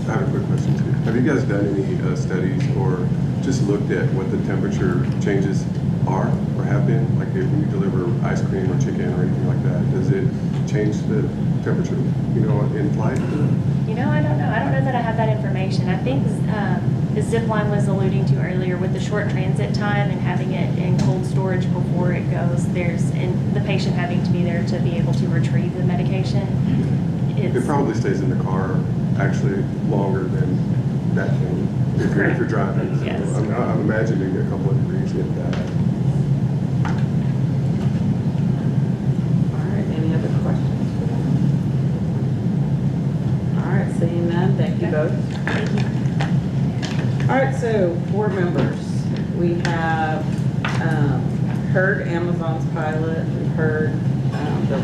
I have a quick question too. Have you guys done any studies or just looked at what the temperature changes are or have been? Like if when you deliver ice cream or chicken or anything like that, does it change the temperature, in flight? I don't know. I don't know that I have that information. I think the zip line was alluding to earlier with the short transit time and having it in cold storage before it goes, and the patient having to be there to be able to retrieve the medication. It probably stays in the car actually longer than that can if you're driving. So Yes. I'm imagining a couple of degrees if that. All right, any other questions for them? All right, seeing none, thank you both. Thank you. All right, so board members, we have heard Amazon's pilot, we've heard the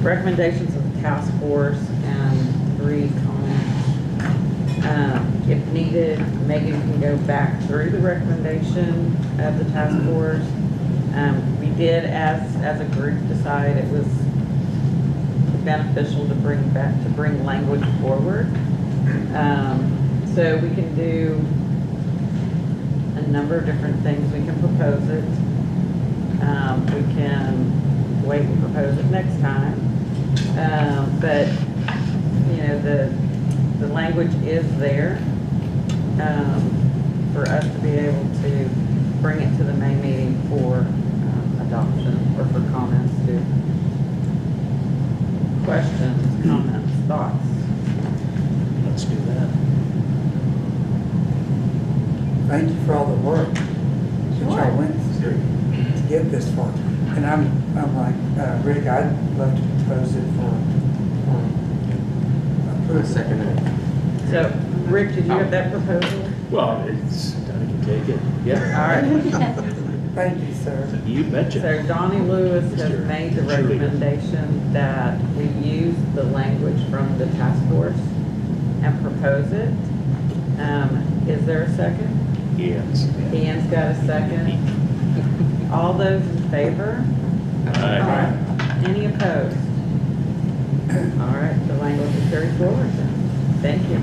recommendations of the task force and 3 comments. If needed, Megan can go back through the recommendation of the task force. We did, as a group, decide it was beneficial to bring language forward. So we can do a number of different things. We can propose it. We can wait and propose it next time. But the language is there for us to be able to bring it to the May meeting for adoption or for comments too. Questions, comments, thoughts? Let's do that. thank you for all the work that y'all went through to get this far. And I'm like, Rick, I'd love to propose it for approval. Second it. So, Rick, did you have that proposal? Well, it's, Donnie can take it. Yeah. All right. Thank you, sir. You betcha. So Donnie Lewis has Mr. made the Cheerleader. recommendation that we use the language from the task force and propose it. Is there a second? Yes. Ian's got a second. All those in favor? Aye. Any opposed? All right, the language is carried forward then. Thank you.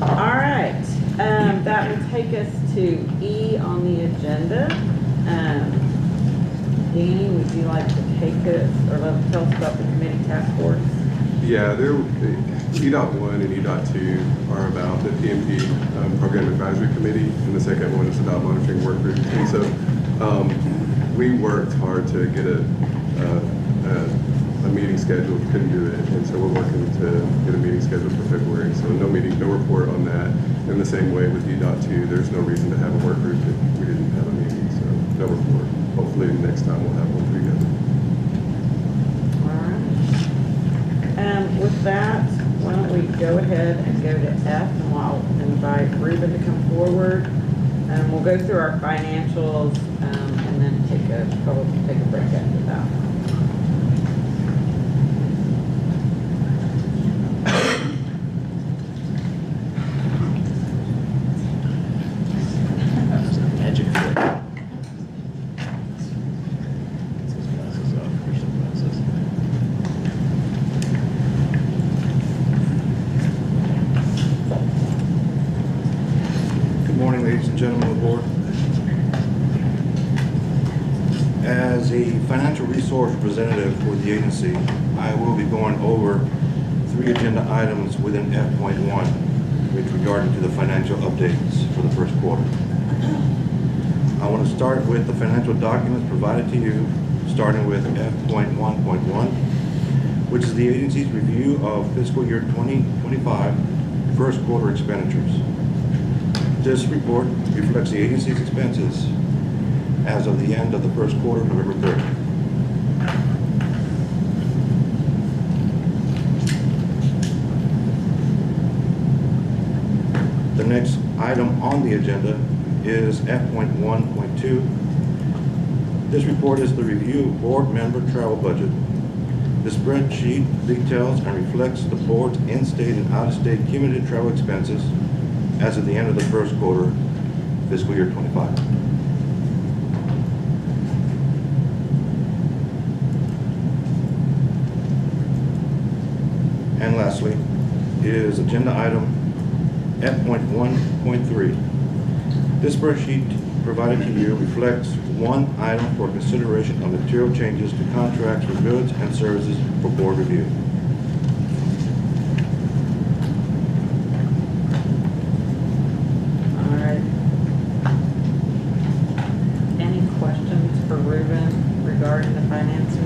All right, that will take us to E on the agenda. Danny, would you like to take us or tell us about the committee task force? Yeah, E.1 and E.2 are about the PMP Program Advisory Committee, and the second one is about monitoring work group. And so we worked hard to get a meeting scheduled, couldn't do it, and so we're working to get a meeting scheduled for February. So no meeting, no report on that. In the same way with E.2, there's no reason to have a work group if we didn't have a meeting, so no report. Hopefully next time we'll have one together. With that, why don't we go ahead and go to F, and I'll invite Ruben to come forward. We'll go through our financials and then probably take a break after that. That was a magic trick. Take his glasses off. Where's the glasses? Good morning, ladies and gentlemen of the board. As a financial resource representative for the agency, I will be going over 3 agenda items within F.1, which regarding to the financial updates for the first quarter. I want to start with the financial documents provided to you, starting with F.1.1, which is the agency's review of fiscal year 2025 first quarter expenditures. This report reflects the agency's expenses as of the end of the first quarter, November 3rd. The next item on the agenda is F.1.2. This report is the review of board member travel budget. The spreadsheet details and reflects the board's in-state and out-of-state cumulative travel expenses as of the end of the first quarter, fiscal year 25. And lastly is agenda item F.1.3. This spreadsheet provided to you reflects one item for consideration of material changes to contracts for goods and services for board review. All right. Any questions for Ruben regarding the finances?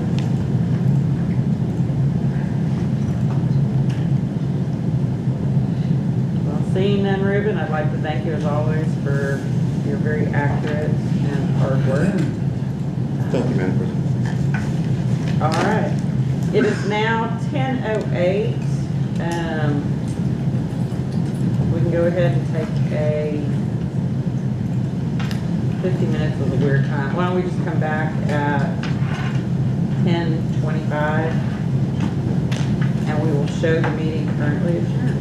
Seeing none, Ruben, I'd like to thank you as always for your very accurate and hard work. Thank you, Madam President. All right. It is now 10:08. We can go ahead and take a 50 minutes was a weird time. Why don't we just come back at 10:25 and we will show the meeting currently adjourned.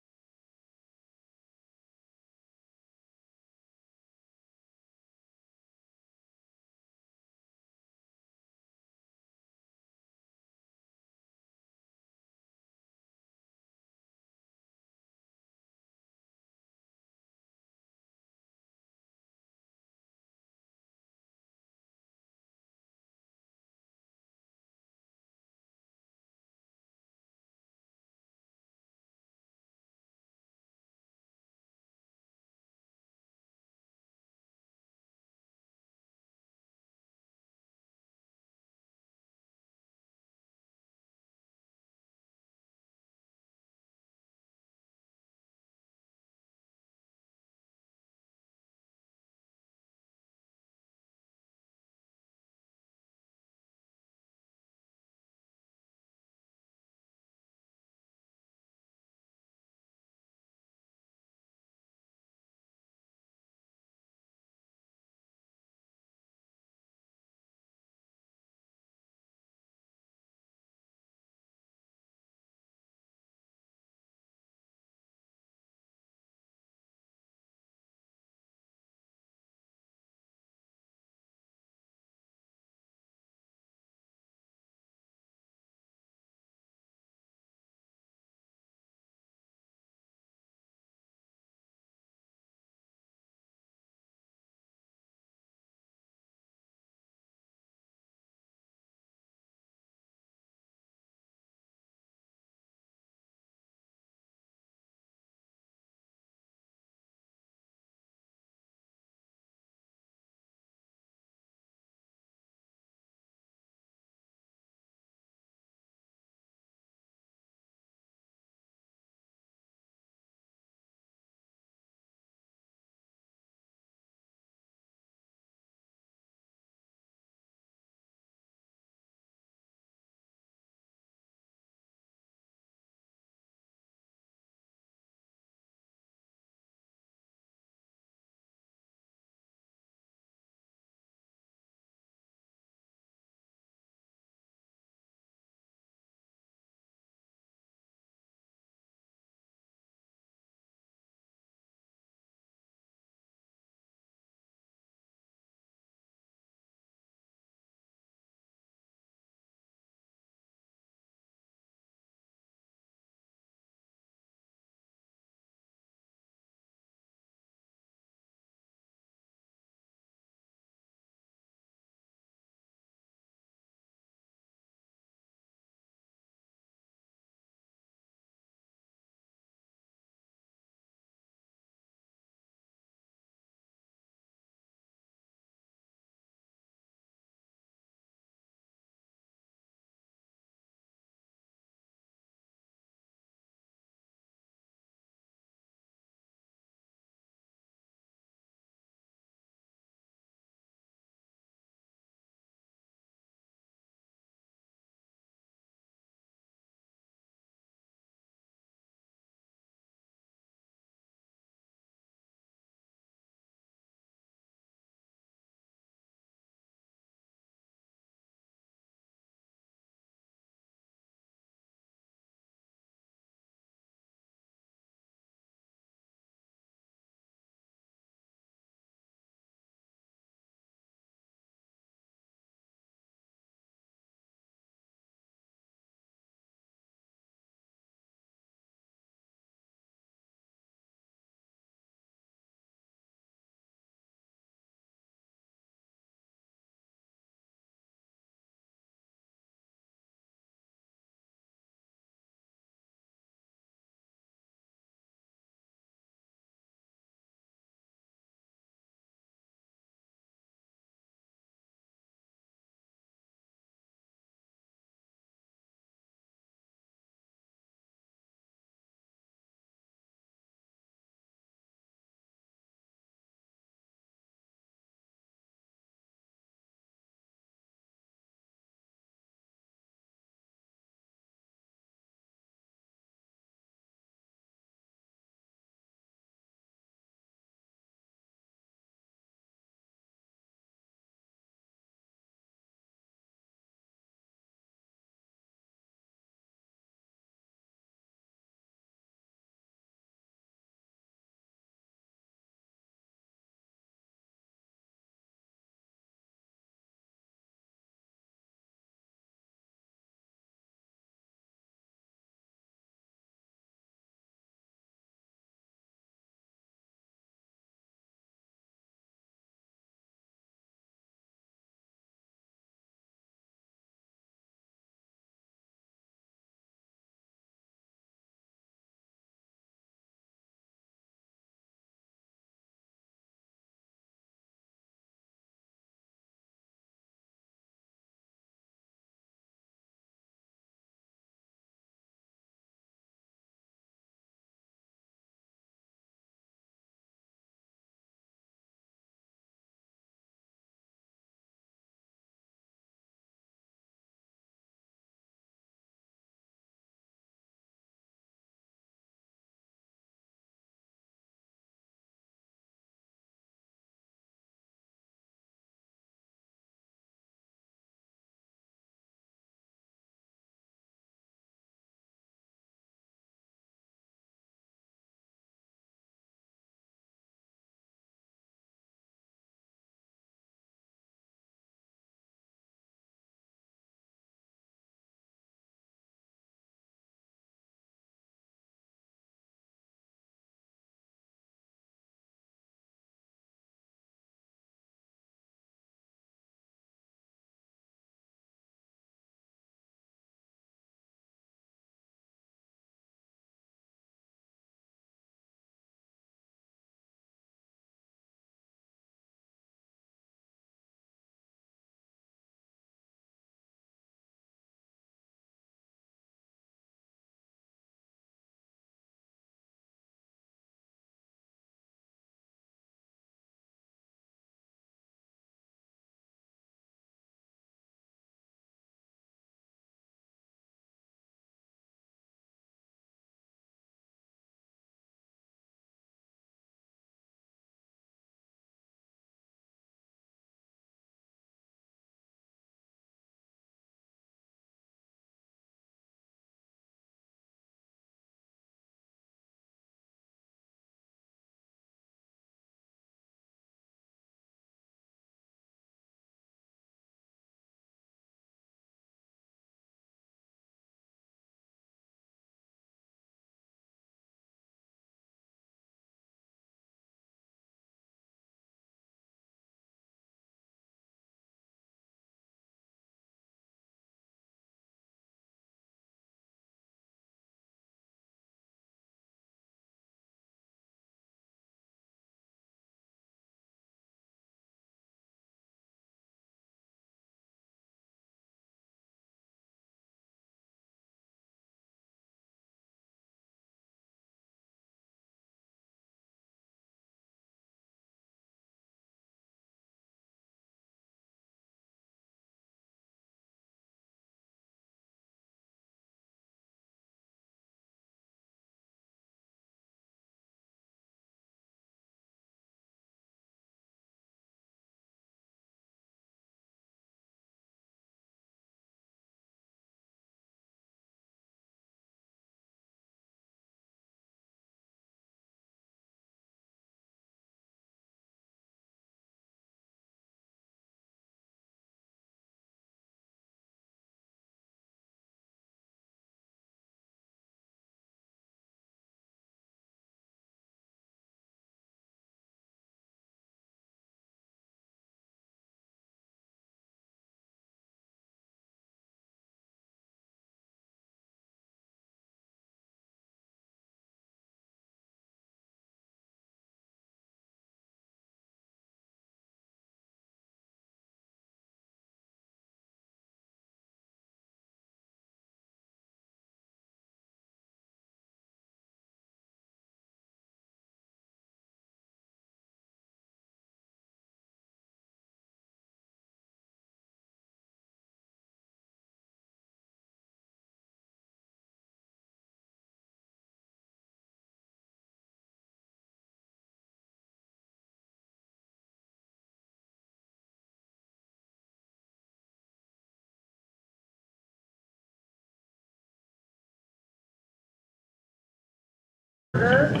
And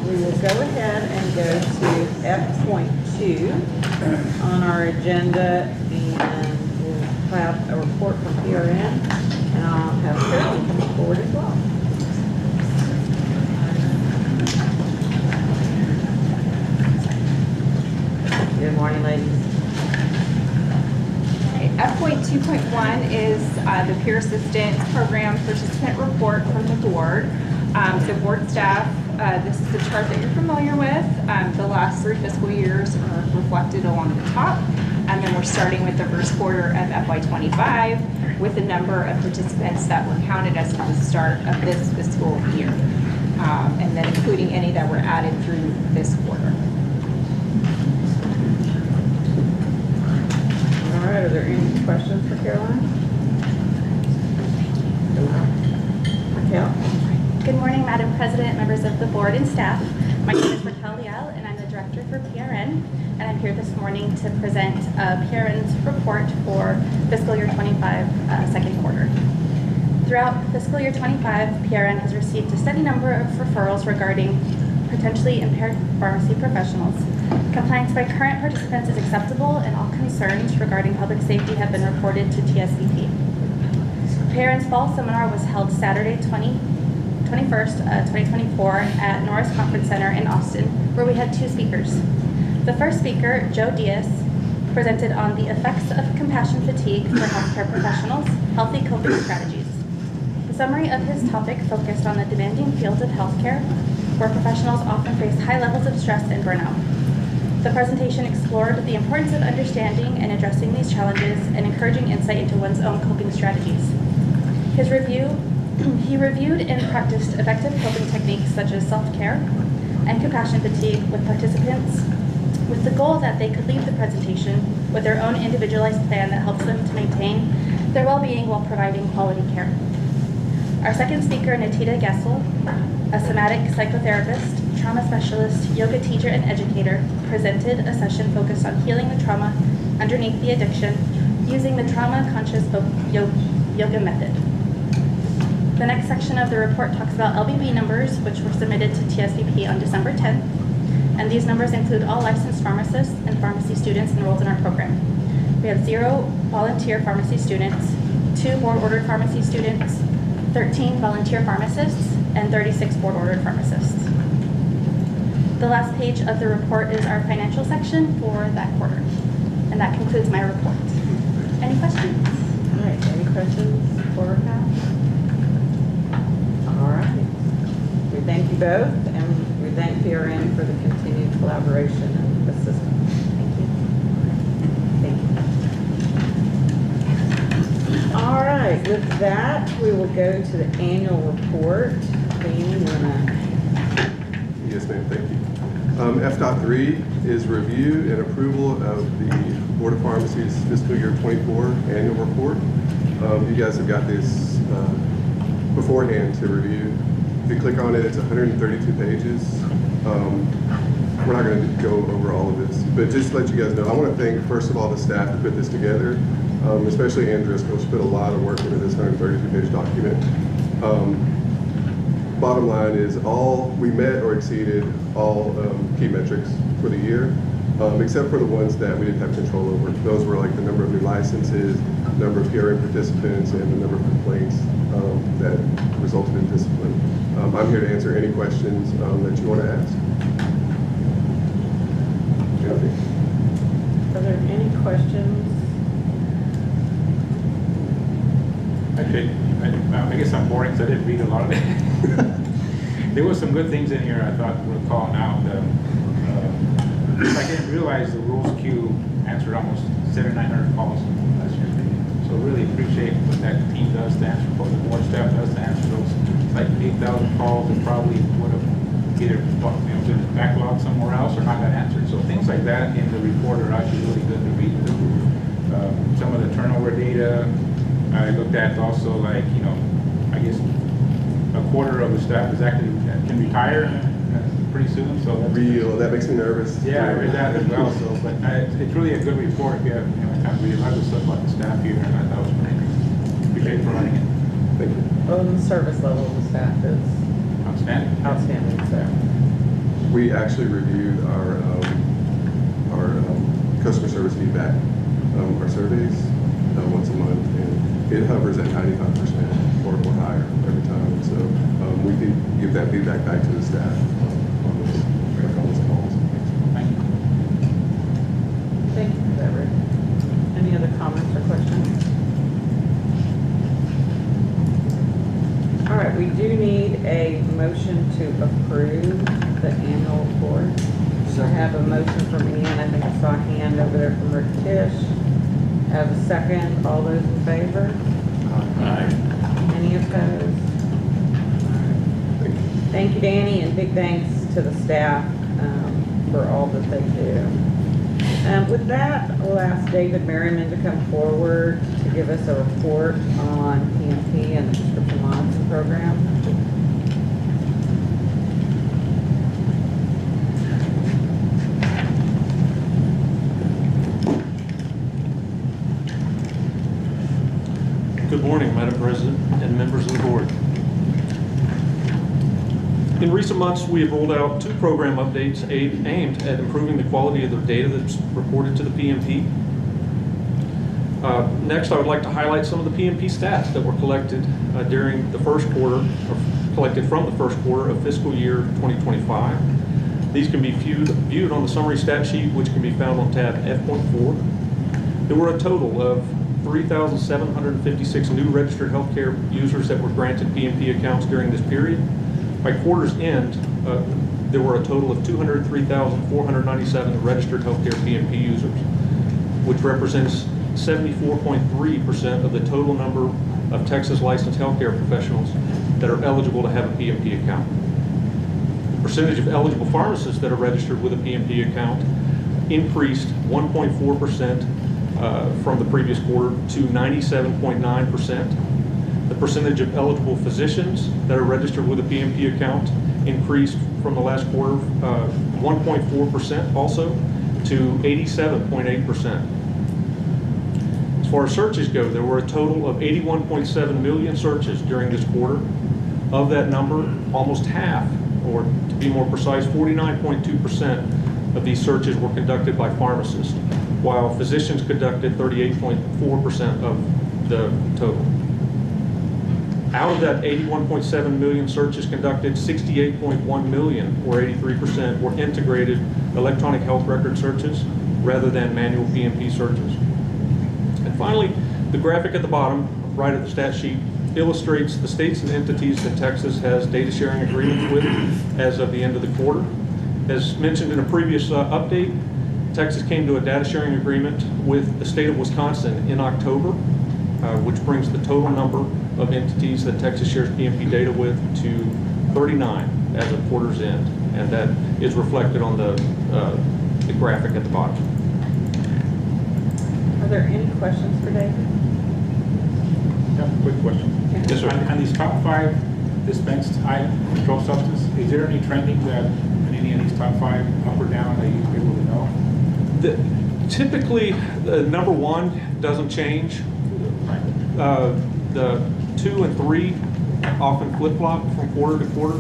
we will go ahead and go to F.2 on our agenda, and we'll have a report from PRN, and I'll have Carolyn come forward as well. Good morning, ladies. F.2.1 is the peer assistance program participant report from the board. So board staff, this is the chart that you're familiar with. The last 3 fiscal years are reflected along the top. And then we're starting with the first quarter of FY25 with the number of participants that were counted as of the start of this fiscal year. And then including any that were added through this quarter. All right, are there any questions for Caroline? Raquel? Good morning, Madam President, members of the board and staff. My name is Raquel Liel, and I'm the director for PRN, and I'm here this morning to present PRN's report for fiscal year 25 second quarter. Throughout fiscal year 25, PRN has received a steady number of referrals regarding potentially impaired pharmacy professionals. Compliance by current participants is acceptable, and all concerns regarding public safety have been reported to TSBP. PRN's fall seminar was held Saturday, 21st, 2024 at Norris Conference Center in Austin, where we had 2 speakers. The first speaker, Joe Diaz, presented on the effects of compassion fatigue for healthcare professionals, healthy coping strategies. The summary of his topic focused on the demanding field of healthcare, where professionals often face high levels of stress and burnout. The presentation explored the importance of understanding and addressing these challenges and encouraging insight into one's own coping strategies. He reviewed and practiced effective coping techniques such as self-care and compassion fatigue with participants, with the goal that they could leave the presentation with their own individualized plan that helps them to maintain their well-being while providing quality care. Our second speaker, Natita Gessel, a somatic psychotherapist, trauma specialist, yoga teacher, and educator, presented a session focused on healing the trauma underneath the addiction using the trauma-conscious yoga method. The next section of the report talks about LBB numbers, which were submitted to TSBP on December 10th, and these numbers include all licensed pharmacists and pharmacy students enrolled in our program. We have 0 volunteer pharmacy students, 2 board-ordered pharmacy students, 13 volunteer pharmacists, and 36 board-ordered pharmacists. The last page of the report is our financial section for that quarter, and that concludes my report. Any questions? All right, any questions for Raquel? All right. We thank you both, and we thank PRN for the continued collaboration and assistance. Thank you. Thank you. All right, with that, we will go to the annual report. Yes, ma'am, thank you. F.3 is review and approval of the Board of Pharmacies fiscal year 24 annual report. You guys have got this beforehand to review. If you click on it, it's 132 pages. We're not going to go over all of this, but just to let you guys know, I want to thank, first of all, the staff to put this together, especially Ann Driscoll. She put a lot of work into this 132-page document. Bottom line is we met or exceeded all key metrics for the year, except for the ones that we didn't have control over. Those were like the number of new licenses, number of PRN participants, and the number of complaints that resulted in discipline. I'm here to answer any questions that you want to ask. Are there any questions? Actually, I guess I'm boring because I didn't read a lot of it. There were some good things in here I thought were calling out. I didn't realize the rules queue answered almost 700-900 calls last year. So really appreciate what that team does to answer, what the board staff does to answer those like 8,000 calls that probably would have either been backlogged somewhere else or not got answered. So things like that in the report are actually really good to read. Some of the turnover data. I looked at also like, I guess a quarter of the staff is actually can retire pretty soon. So that's that makes me nervous. Yeah, I read that as well. So, but it's really a good report if you have time to read. A lot of stuff about the staff here, and I thought it was pretty good. Appreciate you for running it. Thank you. Well, the service level of the staff is Outstanding, so. We actually reviewed our customer service feedback, our surveys, once a month, and it hovers at 95% or higher every time. And so we can give that feedback back to the staff on those calls. Thank you. Thank you for that, Rick. Any other comments or questions? All right, we do need a motion to approve the annual report. I have a motion from Ian. I think I saw a hand over there from Rick Tisch. Have a second. All those in favor? Aye. Any opposed? Thank you, Danny, and big thanks to the staff for all that they do. With that, we'll ask David Merriman to come forward to give us a report on PMP and the prescription monitoring program. Good morning, Madam President and members of the board. In recent months, we have rolled out 2 program updates aimed at improving the quality of the data that's reported to the PMP. Next, I would like to highlight some of the PMP stats that were collected during the first quarter, or collected from the first quarter of fiscal year 2025. These can be viewed on the summary stat sheet, which can be found on tab F.4. There were a total of 3,756 new registered healthcare users that were granted PMP accounts during this period. By quarter's end, there were a total of 203,497 registered healthcare PMP users, which represents 74.3% of the total number of Texas licensed healthcare professionals that are eligible to have a PMP account. The percentage of eligible pharmacists that are registered with a PMP account increased 1.4% from the previous quarter to 97.9%. The percentage of eligible physicians that are registered with a PMP account increased from the last quarter 1.4% also to 87.8%. As far as searches go, there were a total of 81.7 million searches during this quarter. Of that number, almost half, or to be more precise, 49.2% of these searches were conducted by pharmacists, while physicians conducted 38.4% of the total. Out of that 81.7 million searches conducted, 68.1 million, or 83%, were integrated electronic health record searches rather than manual PMP searches. And finally, the graphic at the bottom, right of the stat sheet, illustrates the states and entities that Texas has data sharing agreements with as of the end of the quarter. As mentioned in a previous update, Texas came to a data sharing agreement with the state of Wisconsin in October, which brings the total number of entities that Texas shares PMP data with to 39 as of quarter's end, and that is reflected on the graphic at the bottom. Are there any questions for David? Yeah, quick question. Yes, sir. On these top 5 dispensed controlled substance, is there any trending that in any of these top 5 up or down that you're able to know? Typically, number 1 doesn't change. The 2 and 3 often flip-flop from quarter to quarter,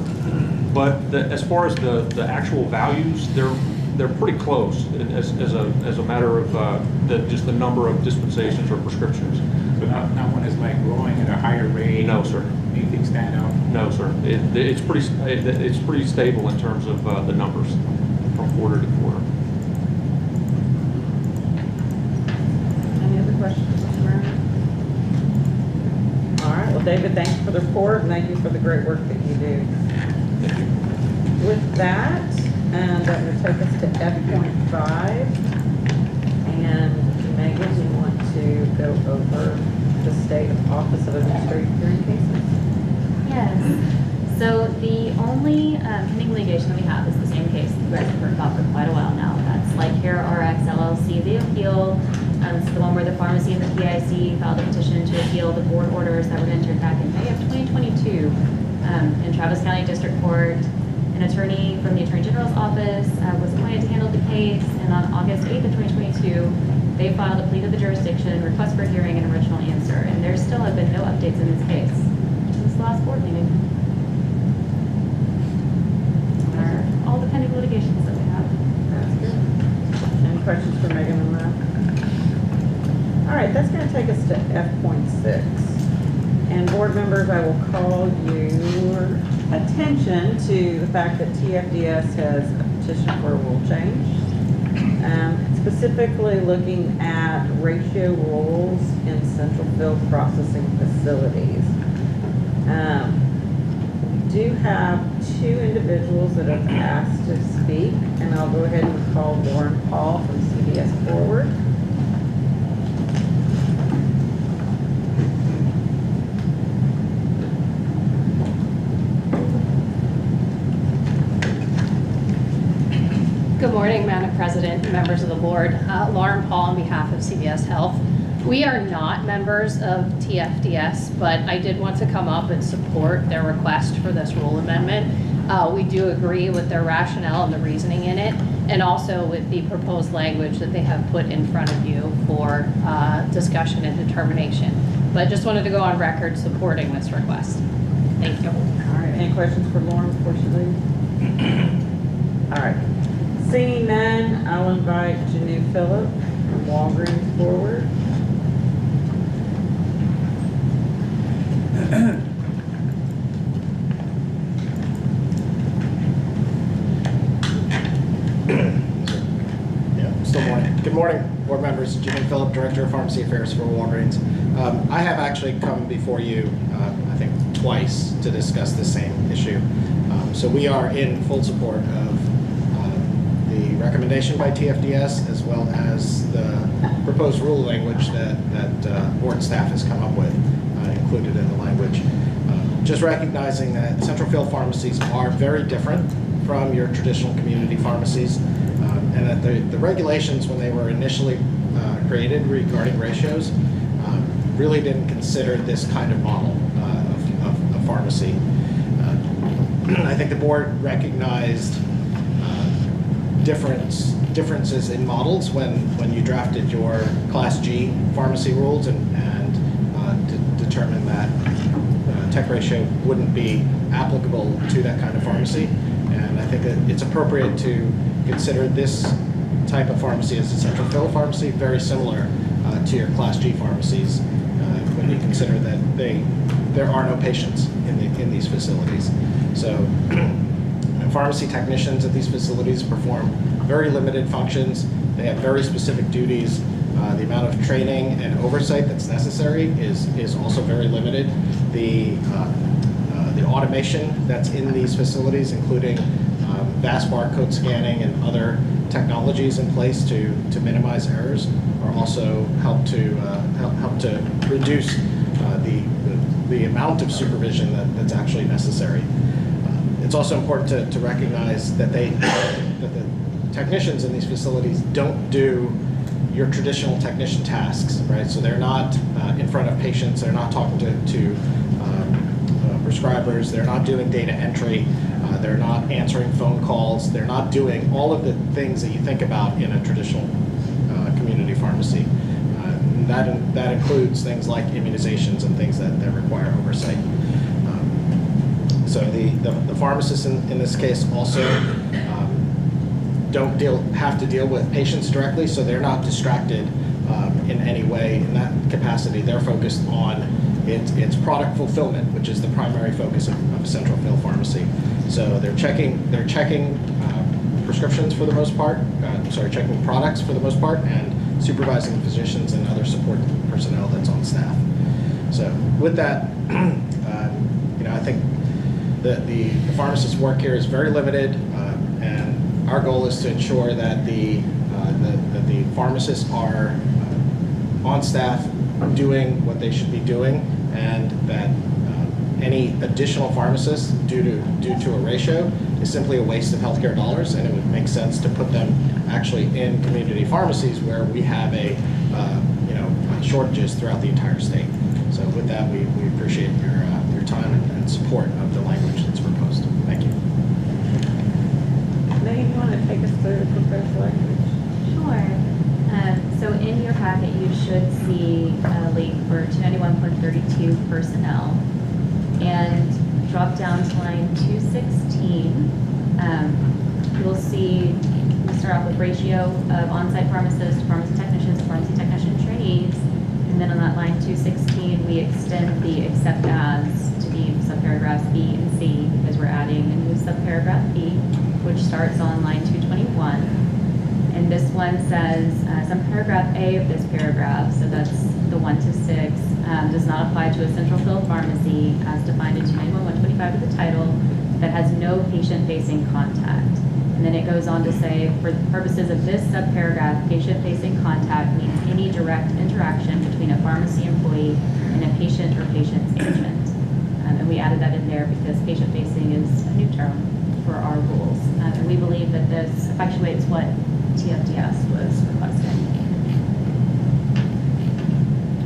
but as far as the actual values, they're pretty close as a matter of just the number of dispensations or prescriptions. So not one is like growing at a higher rate? No, sir. Anything stand out? No, sir. It's pretty stable in terms of the numbers from quarter to quarter. Any other questions, Mr. Merriman? All right, well, David, thank you for the report, and thank you for the great work that you do. Thank you. With that, that will take us to F.5. And Megan, you want to go over the state of Office of Administrative Hearing Cases? Yes. So the only pending litigation that we have is the same case that you guys have heard about for quite a while now. That's Lightcare RX LLC, the appeal. This is the one where the pharmacy and the PIC filed a petition to appeal the board orders that were entered back in May of 2022 in Travis County District Court. An attorney from the Attorney General's office was appointed to handle the case, and on August 8th of 2022, they filed a plea to the jurisdiction, request for hearing, and original answer. And there still have been no updates in this case since the last board meeting. Are there any questions for David? Are there any questions for David? All right, well, David, thanks for the report, and thank you for the great work that you do. With that, that will take us to F.6. And that will take us to F.7. questions for Megan on that? All right, that's going to take us to F.6. And board members, I will call your attention to the fact that TFDS has a petition for a rule change. Specifically looking at ratio rules in central fill processing facilities. We do have two individuals that have asked to speak, and I'll go ahead and call Lauren Paul from CVS forward. Good morning, Madam President and members of the board. Lauren Paul on behalf of CVS Health. We are not members of TFDS, but I did want to come up and support their request for this rule amendment. We do agree with their rationale and the reasoning in it, and also with the proposed language that they have put in front of you for discussion and determination. But just wanted to go on record supporting this request. Thank you. All right, any questions for Lauren before she leaves? All right. Seeing none, I'll invite Janu Phillip from Walgreens forward. Still morning. Good morning, board members. Janu Phillip, Director of Pharmacy Affairs for Walgreens. I have actually come before you, I think, twice to discuss the same issue. So we are in full support of the recommendation by TFDS, as well as the proposed rule language that board staff has come up with, included in the language. Just recognizing that central fill pharmacies are very different from your traditional community pharmacies, and that the regulations, when they were initially created regarding ratios, really didn't consider this kind of model of pharmacy. I think the board recognized differences in models when you drafted your Class G pharmacy rules and determined that tech ratio wouldn't be applicable to that kind of pharmacy. And I think that it's appropriate to consider this type of pharmacy as a central fill pharmacy, very similar to your Class G pharmacies, when you consider that there are no patients in these facilities. So pharmacy technicians at these facilities perform very limited functions. They have very specific duties. The amount of training and oversight that's necessary is also very limited. The automation that's in these facilities, including vast barcode scanning and other technologies in place to minimize errors, are also help to reduce the amount of supervision that's actually necessary. It's also important to recognize that the technicians in these facilities don't do your traditional technician tasks, right? So they're not in front of patients, they're not talking to prescribers, they're not doing data entry, they're not answering phone calls, they're not doing all of the things that you think about in a traditional community pharmacy. That includes things like immunizations and things that require oversight. So the pharmacists in this case also don't have to deal with patients directly, so they're not distracted in any way in that capacity. They're focused on its product fulfillment, which is the primary focus of a central fill pharmacy. So they're checking prescriptions for the most part, checking products for the most part, and supervising physicians and other support personnel that's on staff. So with that, I think the pharmacist's work here is very limited, and our goal is to ensure that the pharmacists are on staff doing what they should be doing, and that any additional pharmacists due to a ratio is simply a waste of healthcare dollars, and it would make sense to put them actually in community pharmacies where we have shortages throughout the entire state. So with that, we appreciate your time and support of the language that's proposed. Thank you. Megan, you want to take us through the proposed language? Sure. So in your packet, you should see a link for 291.32 personnel. And drop down to line 216, you'll see, we start start off with ratio of on-site pharmacists, pharmacy technicians, pharmacy technician trainees. And then on that line 216, we extend the except as to be subparagraphs B and C because we're adding a new subparagraph B, which starts on line 221. And this one says subparagraph A of this paragraph, so that's the 1 to 6, does not apply to a central fill pharmacy as defined in 291-125 of the title that has no patient-facing contact. And then it goes on to say, for the purposes of this subparagraph, patient-facing contact means any direct interaction between a pharmacy employee and a patient or patient's agent. And we added that in there because patient-facing is a new term for our rules. And we believe that this effectuates what TFDS was requesting.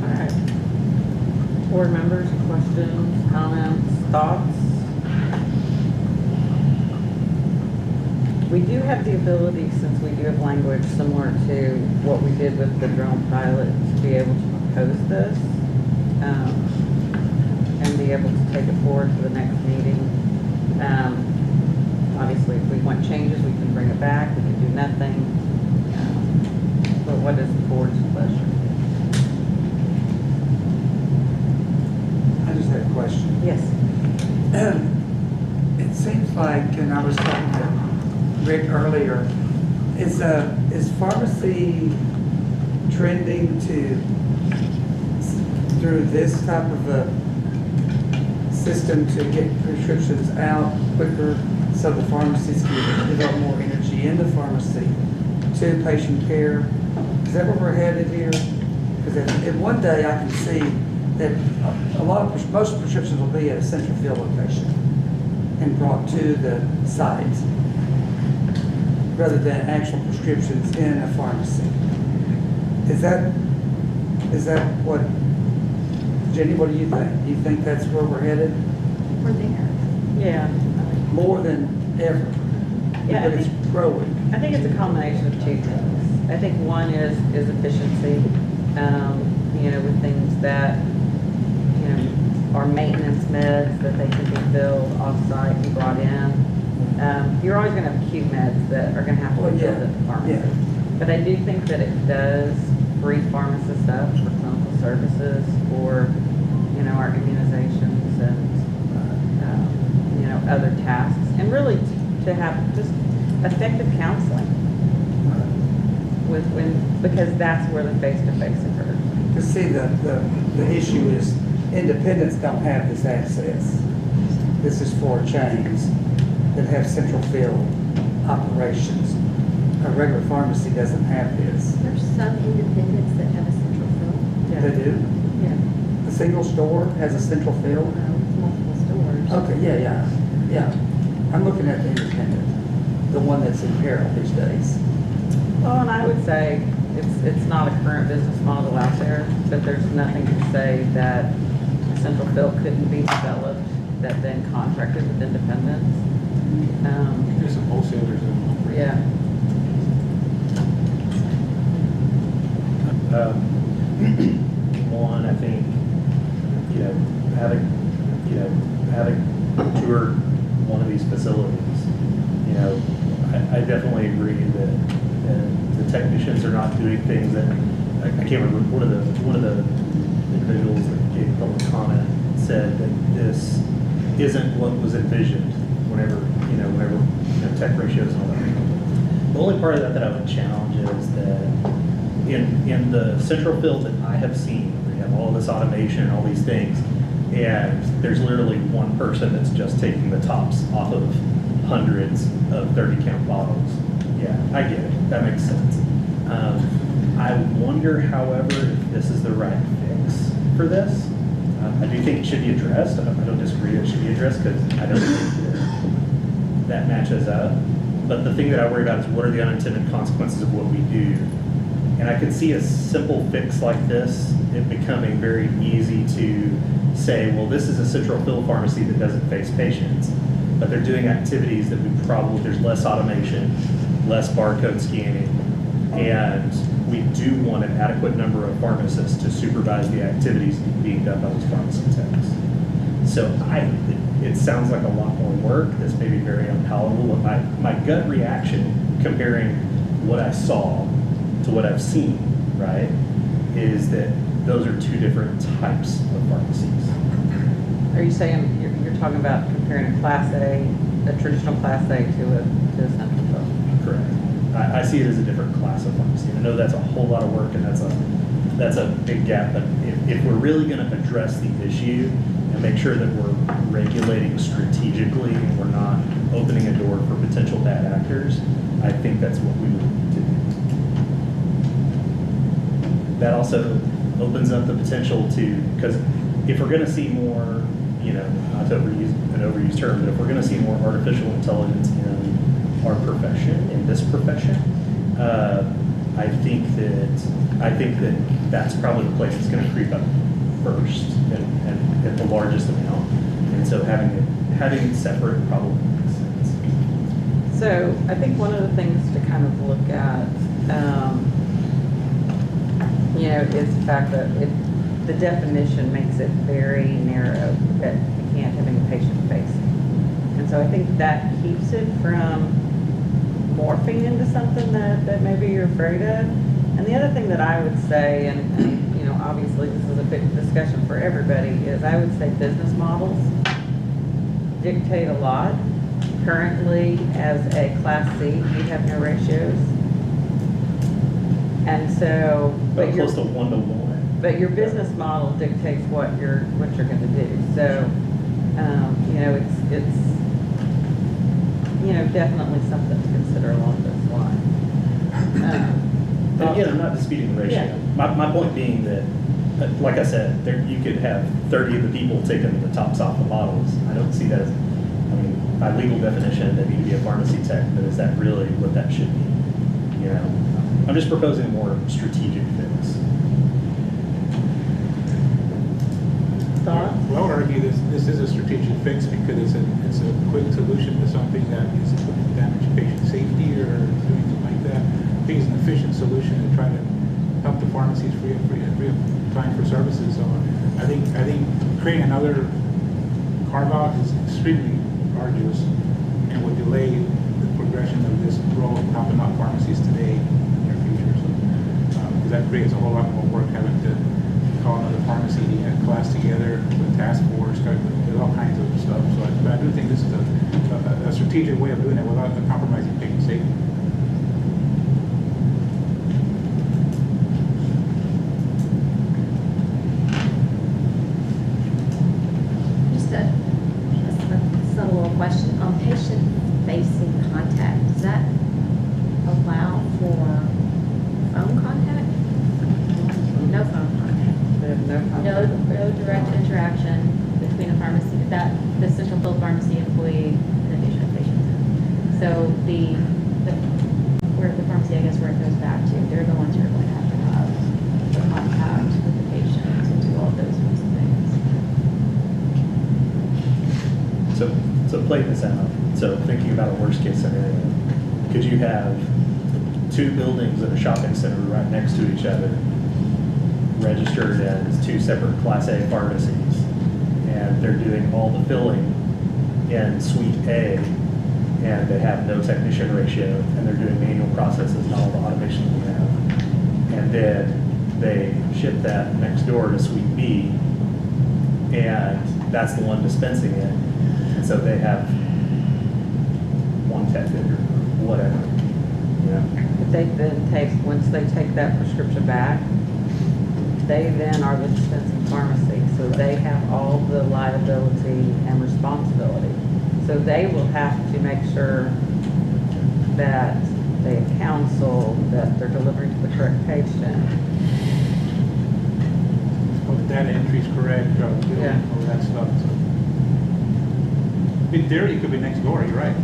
All right. Board members, questions, comments, thoughts? We do have the ability, since we do have language similar to what we did with the drone pilot, to be able to propose this and be able to take it forward to the next meeting. Obviously, if we want changes, we can bring it back. We can do nothing. But what is the board's pleasure? I just had a question. Yes. It seems like, and I was talking to Rick earlier, is pharmacy trending through this type of a system to get prescriptions out quicker so the pharmacies can devote more energy in the pharmacy to patient care? Is that where we're headed here? Because in one day I can see that most prescriptions will be at a central fill location and brought to the site, rather than actual prescriptions in a pharmacy. Is that what, Jenny, what do you think? Do you think that's where we're headed? We're there. Yeah. More than ever? Yeah, But it's growing. I think it's a combination of two things. I think one is efficiency, with things that, are maintenance meds that they can be filled off-site and brought in. You're always going to have acute meds that are going to have to be filled at the pharmacy. Yeah. But I do think that it does free pharmacists up for clinical services, for, our immunizations and, other tasks, and really to have just effective counseling because that's where the face-to-face occurs. To see the issue is independents don't have this access. This is for chains that have central fill operations. A regular pharmacy doesn't have this. There's some independents that have a central fill. Yeah. They do? Yeah. A single store has a central fill? Multiple stores. Okay, yeah. I'm looking at the independent, the one that's Impaired these days. Well, and I would say it's not a current business model out there, but there's nothing to say that a central fill couldn't be developed that then contracted with independents. There's some wholesalers in. Yeah. One, I think, having toured one of these facilities, I definitely agree that the technicians are not doing things that, I can't remember, one of the individuals that gave public comment said that this isn't what was envisioned whenever tech ratios and all that. The only part of that I would challenge is that in the central fill that I have seen, we have all this automation and all these things, and there's literally one person that's just taking the tops off of hundreds of 30-count bottles. Yeah, I get it. That makes sense. I wonder, however, if this is the right fix for this. I do think it should be addressed. I don't disagree that it should be addressed because I don't think that matches up. But the thing that I worry about is what are the unintended consequences of what we do. And I could see a simple fix like this, it becoming very easy to say, well, this is a central fill pharmacy that doesn't face patients, but they're doing activities that there's less automation, less barcode scanning, and we do want an adequate number of pharmacists to supervise the activities being done by those pharmacy techs. So it sounds like a lot more work. This may be very unpalatable, but my gut reaction comparing what I saw to what I've seen, right, is that those are two different types of pharmacies. Are you saying, you're talking about comparing a Class A, a traditional Class A to a central drug? Correct. I see it as a different class of pharmacy. I know that's a whole lot of work and that's a big gap, but if we're really going to address the issue and make sure that we're regulating strategically and we're not opening a door for potential bad actors, I think that's what we would need to do. That also opens up the potential to, because if we're going to see more, you know, not to overuse an overused term, but if we're going to see more artificial intelligence in our profession, in this profession, I think that that's probably the place that's going to creep up first and at the largest amount. And so having it separate probably makes sense. So I think one of the things to kind of look at, you know, is the fact that the definition makes it very narrow, that you can't have any patient facing. And so I think that keeps it from morphing into something that maybe you're afraid of. And the other thing that I would say, and you know, obviously this is a big discussion for everybody, is I would say business models dictate a lot. Currently, as a Class C, you have no ratios. And so, but close to 1-to-1. But your business model dictates what you're going to do. So, you know, it's you know, definitely something to consider along those lines. And again, I'm not disputing the ratio. Yeah. My point being that, like I said, you could have 30 of the people taking the tops off the bottles. I don't see that as, I mean, by legal definition, they need to be a pharmacy tech, but is that really what that should be? You know, I'm just proposing a more strategic fix. Thoughts? Well, I would argue this is a strategic fix because it's a quick solution to something that is going to damage patient safety or anything like that. I think it's an efficient solution to try to help the pharmacies free up time for services. So I think creating another carve-out is extremely arduous and would delay the progression of this role of helping out pharmacies today in the near future. So because that creates a whole lot more work having to call another pharmacy, a class together, with task force, there's all kinds of stuff. So I do think this is a strategic way of doing it without compromising patient safety. Just a subtle little question. On patient-facing contact, does that allow for phone contact? No phone contact. No direct interaction between a pharmacy, the central field pharmacy employee and the patient. So where the pharmacy, I guess, where it goes back to, they're the ones who are going to have the contact with the patient and do all those sorts of things. So play this out. So thinking about a worst case scenario, could you have two buildings in a shopping center right next to each other, registered as two separate Class A pharmacies, and they're doing all the filling in Suite A, and they have no technician ratio, and they're doing manual processes and all the automation we have, and then they ship that next door to Suite B, and that's the one dispensing it, and so they have one tech vendor, whatever, you know. If they then once they take that prescription back, they then are the dispensing pharmacy, so they have all the liability and responsibility. So they will have to make sure that they have counsel, that they're delivering to the correct patient. Well, the data entry is correct, all that stuff. So. In theory, it could be next door, you're right.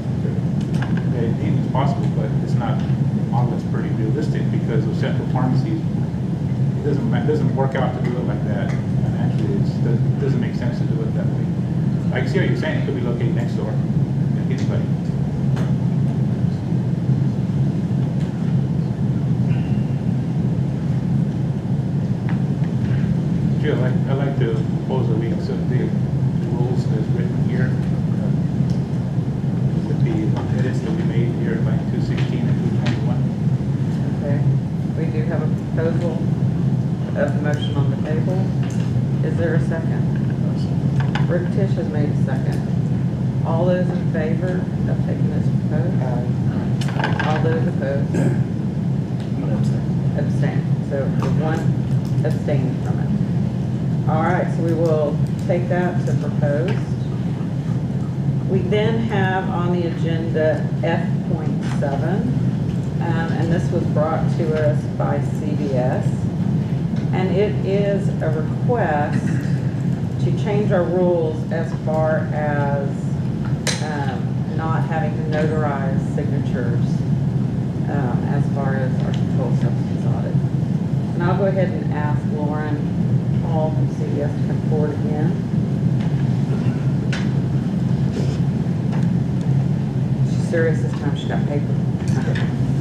It's possible, but it's not all that's pretty realistic because of central pharmacies. It doesn't work out to do it like that, and actually it doesn't make sense to do it that way. I can see what you're saying, it could be located next door, like anybody. Jill, I'd like to propose that we accept the rules as written here. With the edits that we made here, like 216 and 221. proposal of the motion on the table? Is there a second? Rick Tisch has made a second. All those in favor of taking this proposed? All those opposed? Abstain. So the one abstaining from it. All right, so we will take that to proposed. We then have on the agenda F.7, and this was brought to us by CVS, and it is a request to change our rules as far as not having to notarize signatures as far as our controlled substance audit. And I'll go ahead and ask Lauren Hall from CVS to come forward again. She's serious this time, she got paper.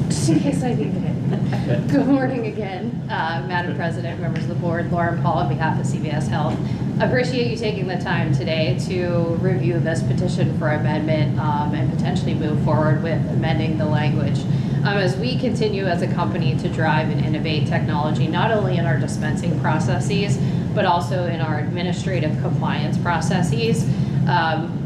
Just in case I needed it. Good morning again, Madam President, members of the board, Lauren Paul on behalf of CVS Health. I appreciate you taking the time today to review this petition for amendment and potentially move forward with amending the language. As we continue as a company to drive and innovate technology, not only in our dispensing processes, but also in our administrative compliance processes,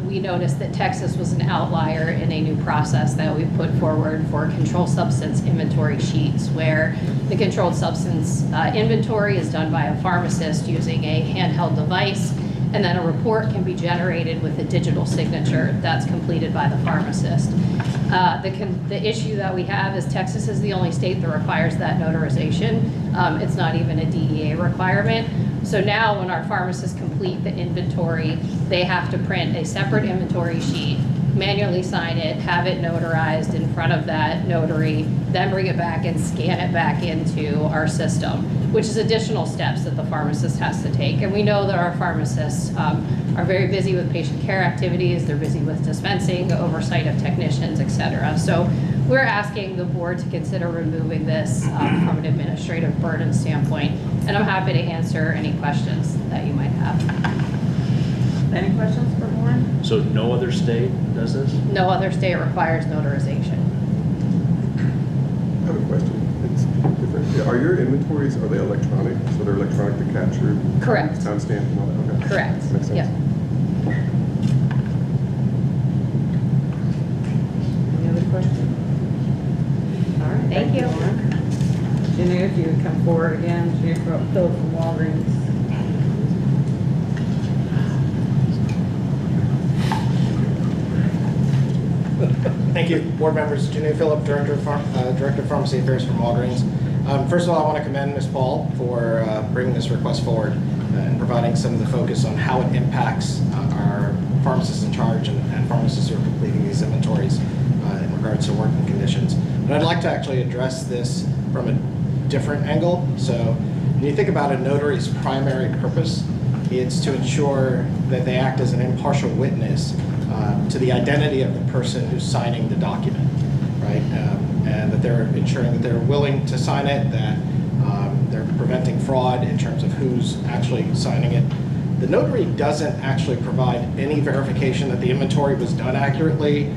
we noticed that Texas was an outlier in a new process that we put forward for controlled substance inventory sheets, where the controlled substance inventory is done by a pharmacist using a handheld device, and then a report can be generated with a digital signature that's completed by the pharmacist. The issue that we have is Texas is the only state that requires that notarization. It's not even a DEA requirement. So now when our pharmacists complete the inventory, they have to print a separate inventory sheet, manually sign it, have it notarized in front of that notary, then bring it back and scan it back into our system, which is additional steps that the pharmacist has to take. And we know that our pharmacists are very busy with patient care activities, they're busy with dispensing, oversight of technicians, et cetera. So we're asking the board to consider removing this from an administrative burden standpoint. And I'm happy to answer any questions that you might have. Any questions for Lauren? So no other state does this? No other state requires notarization. I have a question. It's different. Are your inventories, are they electronic? So they're electronically captured? Correct. Timestamp and all that? Okay. Correct. Makes sense. Yep. Any other questions? All right. Thank you. Lauren. Jenny, if you would come forward again, Jenny Philip from Walgreens. Thank you, board members. Janu Phillip, Director of Pharmacy Affairs from Walgreens. First of all, I want to commend Ms. Paul for bringing this request forward and providing some of the focus on how it impacts our pharmacists in charge and pharmacists who are completing these inventories in regards to working conditions. But I'd like to actually address this from a different angle. So when you think about a notary's primary purpose, it's to ensure that they act as an impartial witness to the identity of the person who's signing the document, right? And that they're ensuring that they're willing to sign it, that they're preventing fraud in terms of who's actually signing it. The notary doesn't actually provide any verification that the inventory was done accurately,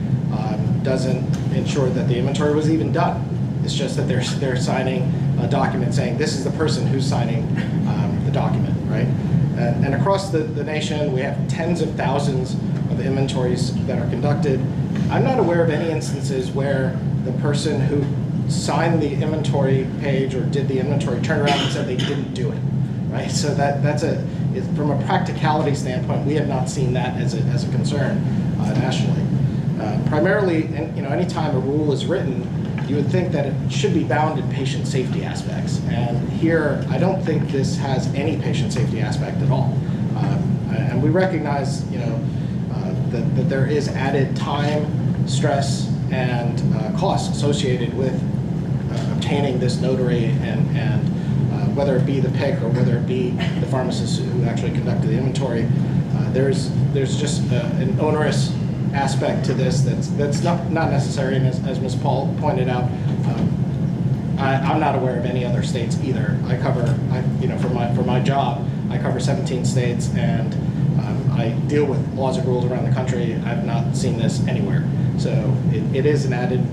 doesn't ensure that the inventory was even done. It's just that they're signing a document saying this is the person who's signing the document, right? And across the nation, we have tens of thousands of inventories that are conducted. I'm not aware of any instances where the person who signed the inventory page or did the inventory turned around and said they didn't do it, right? So from a practicality standpoint, we have not seen that as a concern nationally. Primarily, anytime a rule is written, you would think that it should be bound in patient safety aspects. And here, I don't think this has any patient safety aspect at all. And we recognize, that there is added time, stress, and costs associated with obtaining this notary, and whether it be the PIC or whether it be the pharmacist who actually conducted the inventory, there's just an onerous aspect to this that's not necessary. And as Ms. Paul pointed out, I'm not aware of any other states either. For my job, I cover 17 states, and I deal with laws and rules around the country. I've not seen this anywhere. So it is an added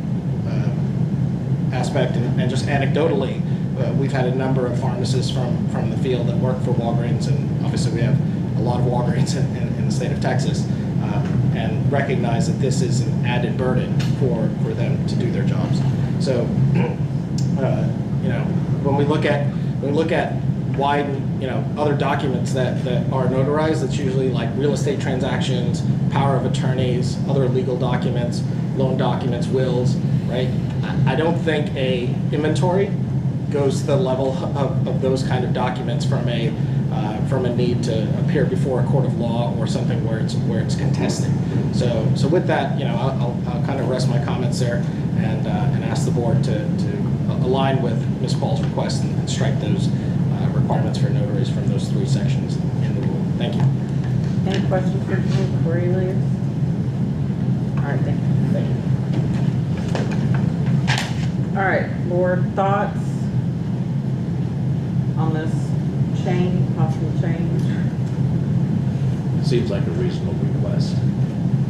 aspect, and just anecdotally, we've had a number of pharmacists from the field that work for Walgreens, and obviously we have a lot of Walgreens in the state of Texas, and recognize that this is an added burden for them to do their jobs. So, when we look at wide, other documents that are notarized, it's usually like real estate transactions, power of attorneys, other legal documents, loan documents, wills, right? I don't think a inventory goes to the level of those kind of documents from a need to appear before a court of law or something where it's contested. So with that, I'll kind of rest my comments there and ask the board to align with Ms. Paul's request and strike those requirements for notaries from those 3 sections in the rule. Thank you. Any questions for me before you leave? All right, thank you. Thank you. All right, board thoughts on this possible change? It seems like a reasonable request,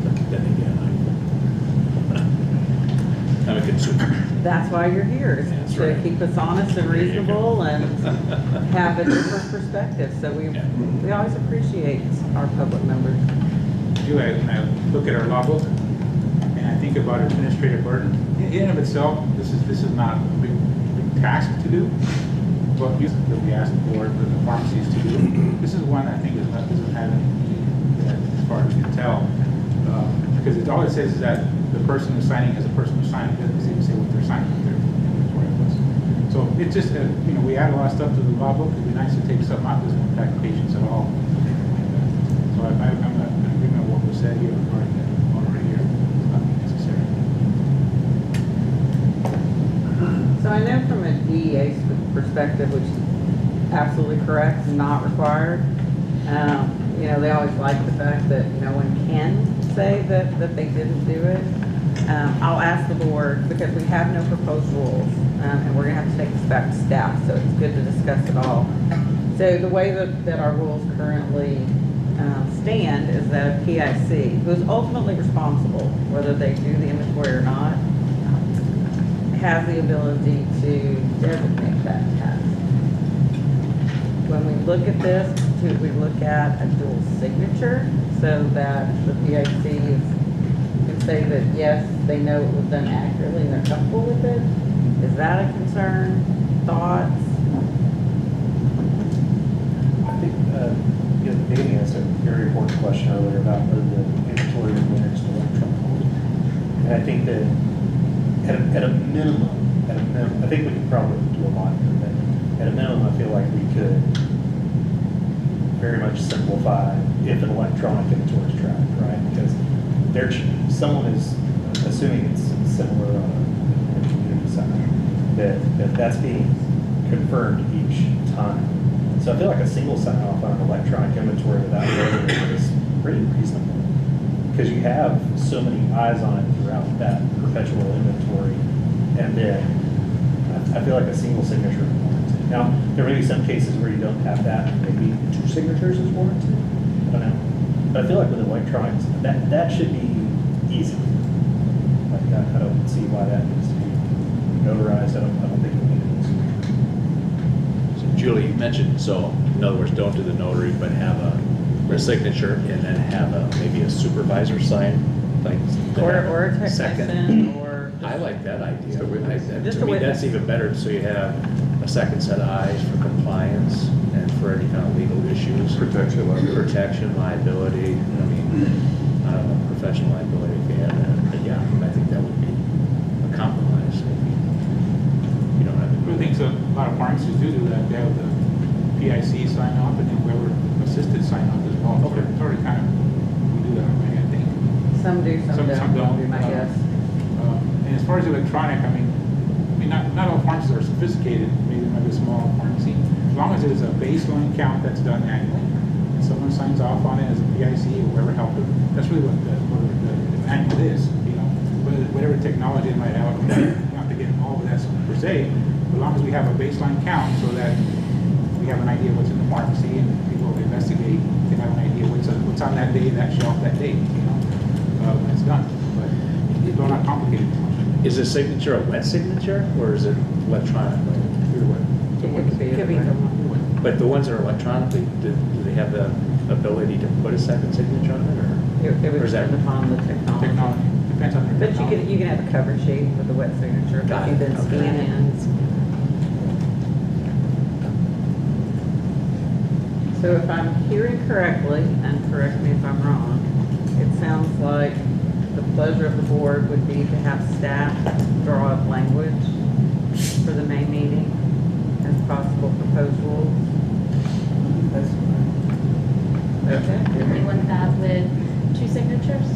but then again, I'm a consumer. That's why you're here, is That's to right. keep us honest and reasonable and have a different perspective. So we always appreciate our public members. When I look at our law book and I think about administrative burden, in and of itself, this is not a big task to do. What we asked for the pharmacies to do. This is one I think doesn't have any, as far as we can tell, because all it says is that the person who's signing is a person who's signing. It doesn't even say what they're signing with their inventory list. So it's just we add a lot of stuff to the law book. It'd be nice to take something out that doesn't impact patients at all. So I'm not in agreement with what was said here regarding that already here. It's not necessary. So I know from a DEA perspective, which is absolutely correct, not required. They always like the fact that no one can say that they didn't do it. I'll ask the board, because we have no proposed rules, and we're gonna have to take this back to staff, so it's good to discuss it all. So the way that our rules currently stand is that a PIC, who is ultimately responsible, whether they do the inventory or not, has the ability to designate that task. When we look at this, we look at a dual signature so that the PIC can say that yes, they know it was done accurately and they're comfortable with it. Is that a concern? Thoughts? I think, Danny asked a very important question earlier about whether the inventory was managed electronically. And I think that at a minimum, I think we could probably do a lot here, but at a minimum, I feel like we could very much simplify if an electronic inventory is tracked, right? Because someone is assuming it's similar on a community side, that's being confirmed each time. So I feel like a single sign-off on an electronic inventory without notary is pretty reasonable, because you have so many eyes on it throughout that perpetual inventory, and then I feel like a single signature is warranted. Now, there may be some cases where you don't have that, maybe 2 signatures is warranted, I don't know. But I feel like with electronics, that should be easy. Like, I don't see why that needs to be notarized. I don't think it needs to be. So Julie, you mentioned, so in other words, don't do the notary, but have a signature and then have maybe a supervisor sign, like Or a technician, or I like that idea. To Just a me, witness. that's even better, so you have a second set of eyes for compliance and for any kind of legal issues. Protection, liability. I mean, I don't know, professional liability if you have that. But yeah, I think that would be a compromise. You don't have to. I think so. A lot of pharmacies do that. They have the PIC sign off and then whoever assisted sign off as well. Okay. It's already kind of, we do that already, I think. some do, some don't, would be my guess. And as far as electronic, I mean, not all pharmacies are sophisticated. Maybe it might be a small pharmacy. As long as there's a baseline count that's done annually, and someone signs off on it as a PIC or whoever helped them, that's really what the manual is. Whatever technology it might have, you don't have to get involved with that per se. But as long as we have a baseline count, so that we have an idea what's in the pharmacy, and people investigate can have an idea what's on that day, that shelf, that date. When it's done. But don't not complicate it too much. Is a signature a wet signature or is it electronic? Either way. Could be either one. But the ones that are electronically, do they have the ability to put a second signature on it, or? It would or is that- depend upon the technology. Depends on the But technology. you can have a cover sheet with a wet signature, Got but you it. then Okay. scan it. So if I'm hearing correctly, and correct me if I'm wrong, it sounds like the pleasure of the board would be to have staff draw up language for the May meeting as possible proposed rules. Okay. You want that with 2 signatures?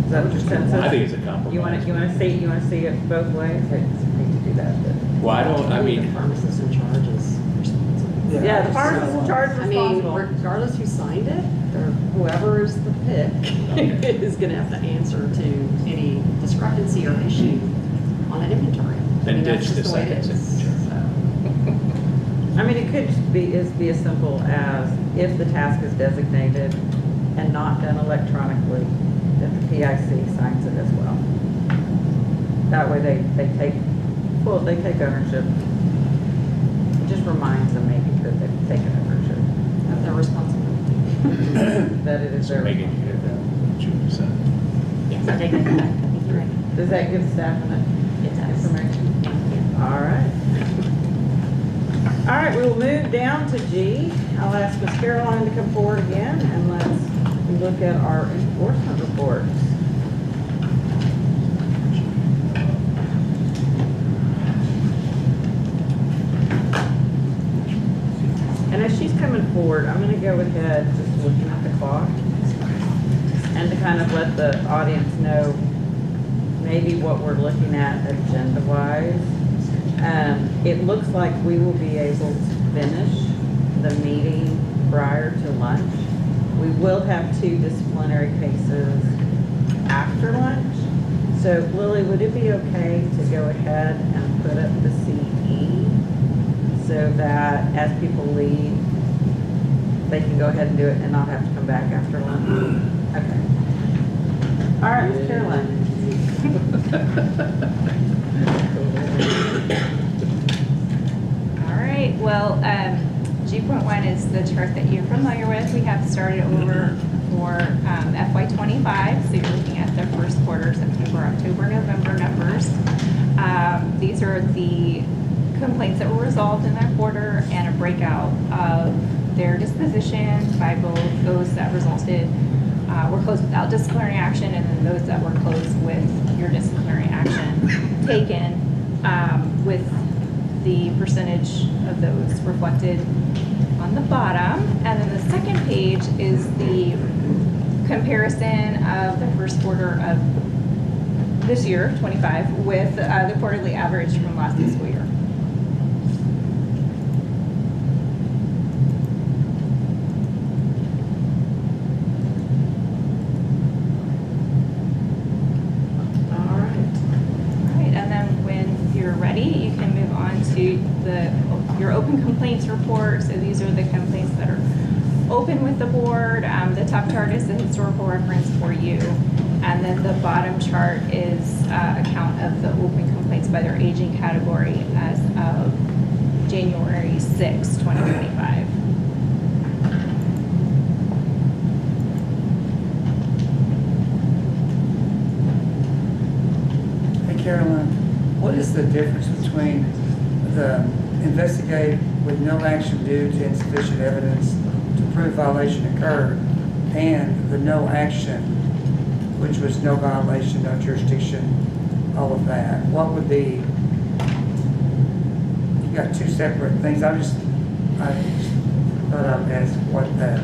Is that what your sense is? I think it's a compromise. You want to see it both ways? I hate to do that, but. Well, I The mean, pharmacist in charge is responsible. Yeah, the pharmacist in charge is I mean, responsible. regardless who signed it, or whoever is the pick is gonna have to answer to any discrepancy or issue on an inventory. I then mean, that's ditch the just way it second is, signature. so. I mean, it could just be as simple as if the task is designated and not done electronically, that the PIC signs it as well. That way they take ownership. It just reminds them maybe that they've taken ownership. Of their responsibility. That it is So their. Megan, you hear that, what you said? Yes, I take that back. I think you're right. Does that give staff enough It does. information? All right. All right, we will move down to G. I'll ask Ms. Caroline to come forward again, and let's look at our enforcement reports. And as she's coming forward, I'm going to go ahead, just looking at the clock, and to kind of let the audience know maybe what we're looking at agenda-wise. It looks like we will be able to finish the meeting prior to lunch. We will have 2 disciplinary cases after lunch. So Lily, would it be okay to go ahead and put up the CE so that as people leave, they can go ahead and do it and not have to come back after lunch? Okay. All right, Ms. Caroline. All right, well, G.1 is the chart that you're familiar with. We have started over for FY25, so you're looking at the first quarter, September, October, November numbers. These are the complaints that were resolved in that quarter and a breakout of their disposition by both those that resulted, were closed without disciplinary action, and then those that were closed with your disciplinary action taken, with the percentage of those reflected on the bottom. And then the second page is the comparison of the first quarter of this year, 25, with the quarterly average from last fiscal year. All right, and then when you're ready, you can move on to your open complaints report. So these are the complaints that are open with the board. The top chart is the historical reference for you. And then the bottom chart is a count of the open complaints by their aging category as of January 6, 2025. Hey Caroline, what is the difference between the investigate with no action due to insufficient evidence to prove violation occurred and the no action, which was no violation, no jurisdiction, all of that? What would be, you got 2 separate things. I just thought I'd ask what the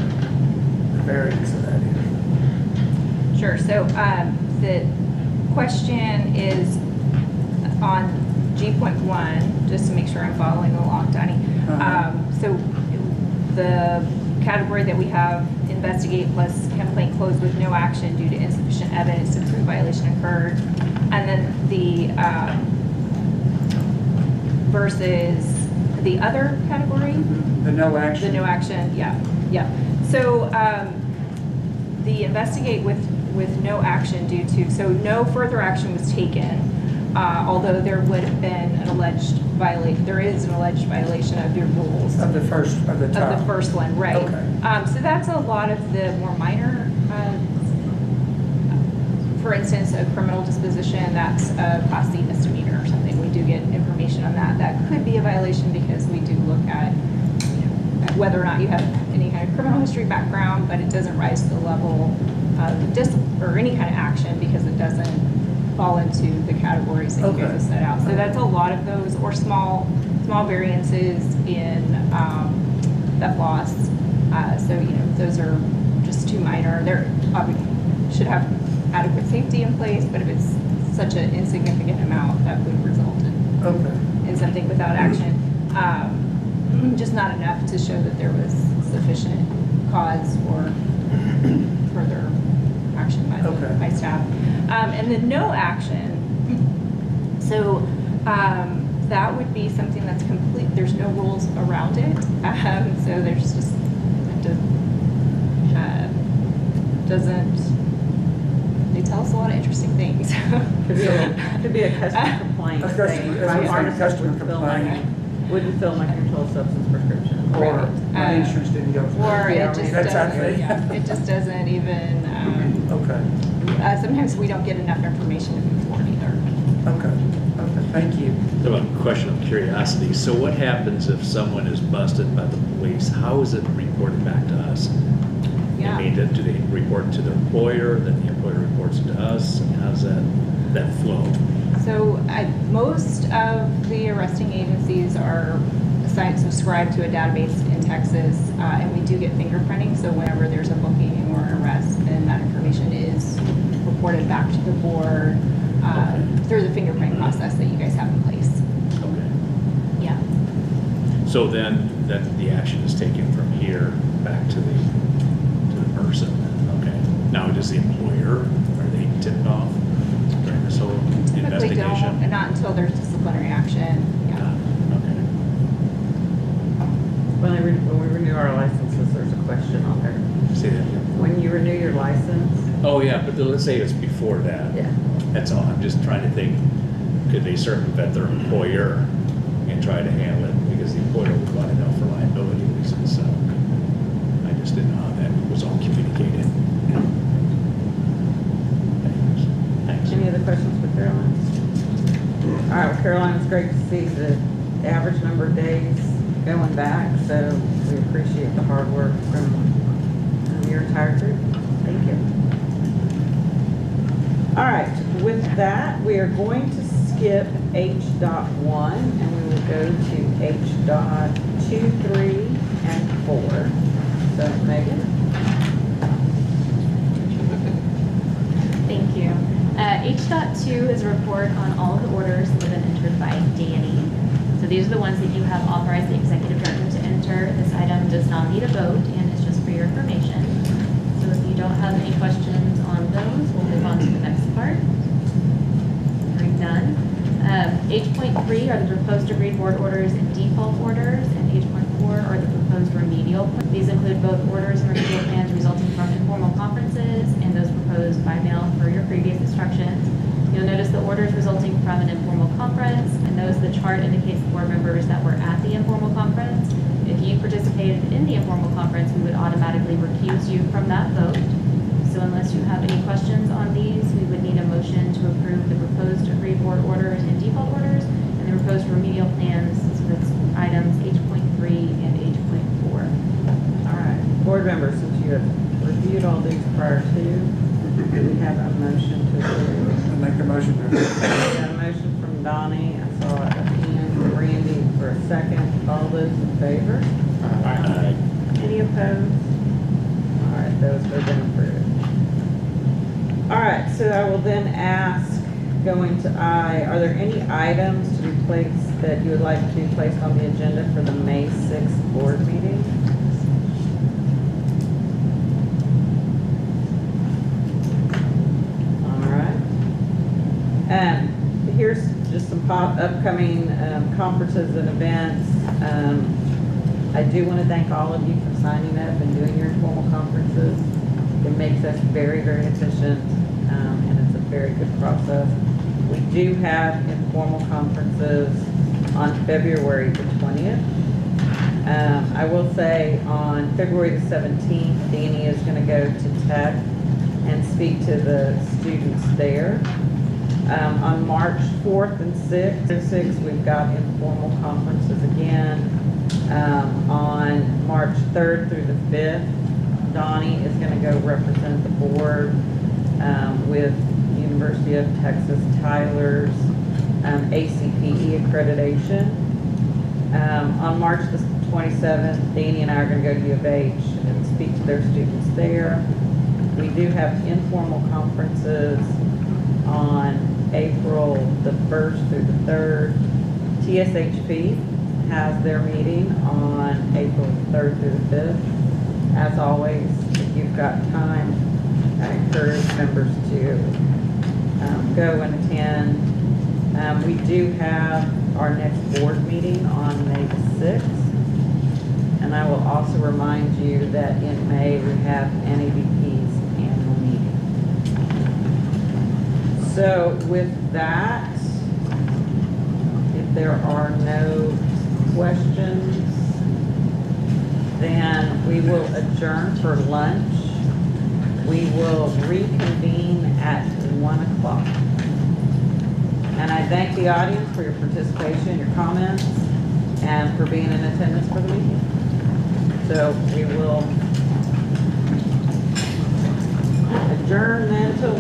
variance of that is. Sure. So the question is on G.1, just to make sure I'm following along, Donnie. So the category that we have, investigate plus complaint closed with no action due to insufficient evidence to prove violation occurred. And then the versus the other category? The no action. The no action, yeah. So the investigate with no action due to, so no further action was taken, although there would have been an alleged violation, there is an alleged violation of your rules. Of the first, of the top? Of the first one, right. Okay. So that's a lot of the more minor, for instance, a criminal disposition, that's a Class C misdemeanor or something. We do get information on that. That could be a violation because we do look at whether or not you have any kind of criminal history background, but it doesn't rise to the level of or any kind of action because it doesn't fall into the categories that you guys have set out. So that's a lot of those, or small variances in theft loss. So those are just too minor. They're obviously should have adequate safety in place, but if it's such an insignificant amount, that would result in something without action. Just not enough to show that there was sufficient cause for further action by staff. And then no action, so that would be something that's complete, there's no rules around it. So there's just, they tell us a lot of interesting things. Could be a customer complaint. Customer complaint. Wouldn't fill my controlled substance prescription. Or my insurance didn't go through. Or it just doesn't, yeah. it just doesn't even, sometimes we don't get enough information to move forward either. Okay, thank you. So a question of curiosity. So what happens if someone is busted by the police? How is it reported back to us? Yeah. I mean, do they report to their employer, then the employer reports to us? I mean, how does that flow? So most of the arresting agencies are subscribed to a database in Texas, and we do get fingerprinting. So whenever there's a booking or an arrest, then that information is reported back to the board through the fingerprinting process that you guys have in place. Okay. Yeah. So then the action is taken from here back to the person. Okay. Now does the employer, are they tipped off during this whole Typically investigation? don't, not until there's disciplinary action. Yeah. When we renew our licenses, there's a question on there. Say that again. When you renew your license. Oh, yeah, but let's say it's before that. Yeah. That's all. I'm just trying to think, could they circumvent their employer and try to handle it? Because the employer would want to know for liability reasons. So I just didn't know how that was all communicated. Thanks. Any other questions for Caroline? All right, well, Caroline, it's great to see the average number of days going back, so we appreciate the hard work from your entire group. Thank you. All right, with that, we are going to skip H.1 and we will go to H.2, 3, and 4. So, Megan? Thank you. H.2 is a report on all of the orders that have been entered by Danny. So these are the ones that you have authorized the executive director to enter. This item does not need a vote and is just for your information. So if you don't have any questions on those, we'll move on to the next part. Hearing none. H.3 are the proposed agreed board orders and default orders, and H.4 are the proposed remedial. These include both orders and remedial plans resulting from informal conferences and those proposed by mail for your previous instructions. You'll notice the orders resulting from an informal conference, and those the chart indicates the board members that were at the informal conference. If you participated in the informal conference, we would automatically recuse you from that vote. So unless you have any questions on these, we would need a motion to approve the proposed agreed board orders and default orders and the proposed remedial plans. So that's items H.3 and H.4. All right, board members, since you have reviewed all these prior to, do we have a motion to approve? I make a motion to approve. We got a motion from Donnie. I saw a hand from Randy for a second. All those in favor? Aye. Any opposed? All right, those have been approved. All right, so I will then ask, going to I, are there any items to be placed that you would like to be placed on the agenda for the May 6th board meeting? All right. Here's just some upcoming conferences and events. I do want to thank all of you for signing up and doing your informal conferences. It makes us very, very efficient, and it's a very good process. We do have informal conferences on February the 20th. I will say on February the 17th, Danny is going to go to Tech and speak to the students there. On March 4th and 6th, we've got informal conferences again. On March 3rd through the 5th, Donnie is going to go represent the board with University of Texas Tyler's ACPE accreditation. On March the 27th, Danny and I are going to go to U of H and speak to their students there. We do have informal conferences on April the 1st through the 3rd. TSHP has their meeting on April 3rd through the 5th. As always, if you've got time, I encourage members to go and attend. We do have our next board meeting on May the 6th. And I will also remind you that in May we have NABP's annual meeting. So with that, if there are no questions, then we will adjourn for lunch. We will reconvene at 1 o'clock. And I thank the audience for your participation, your comments, and for being in attendance for the meeting. So we will adjourn then to 1.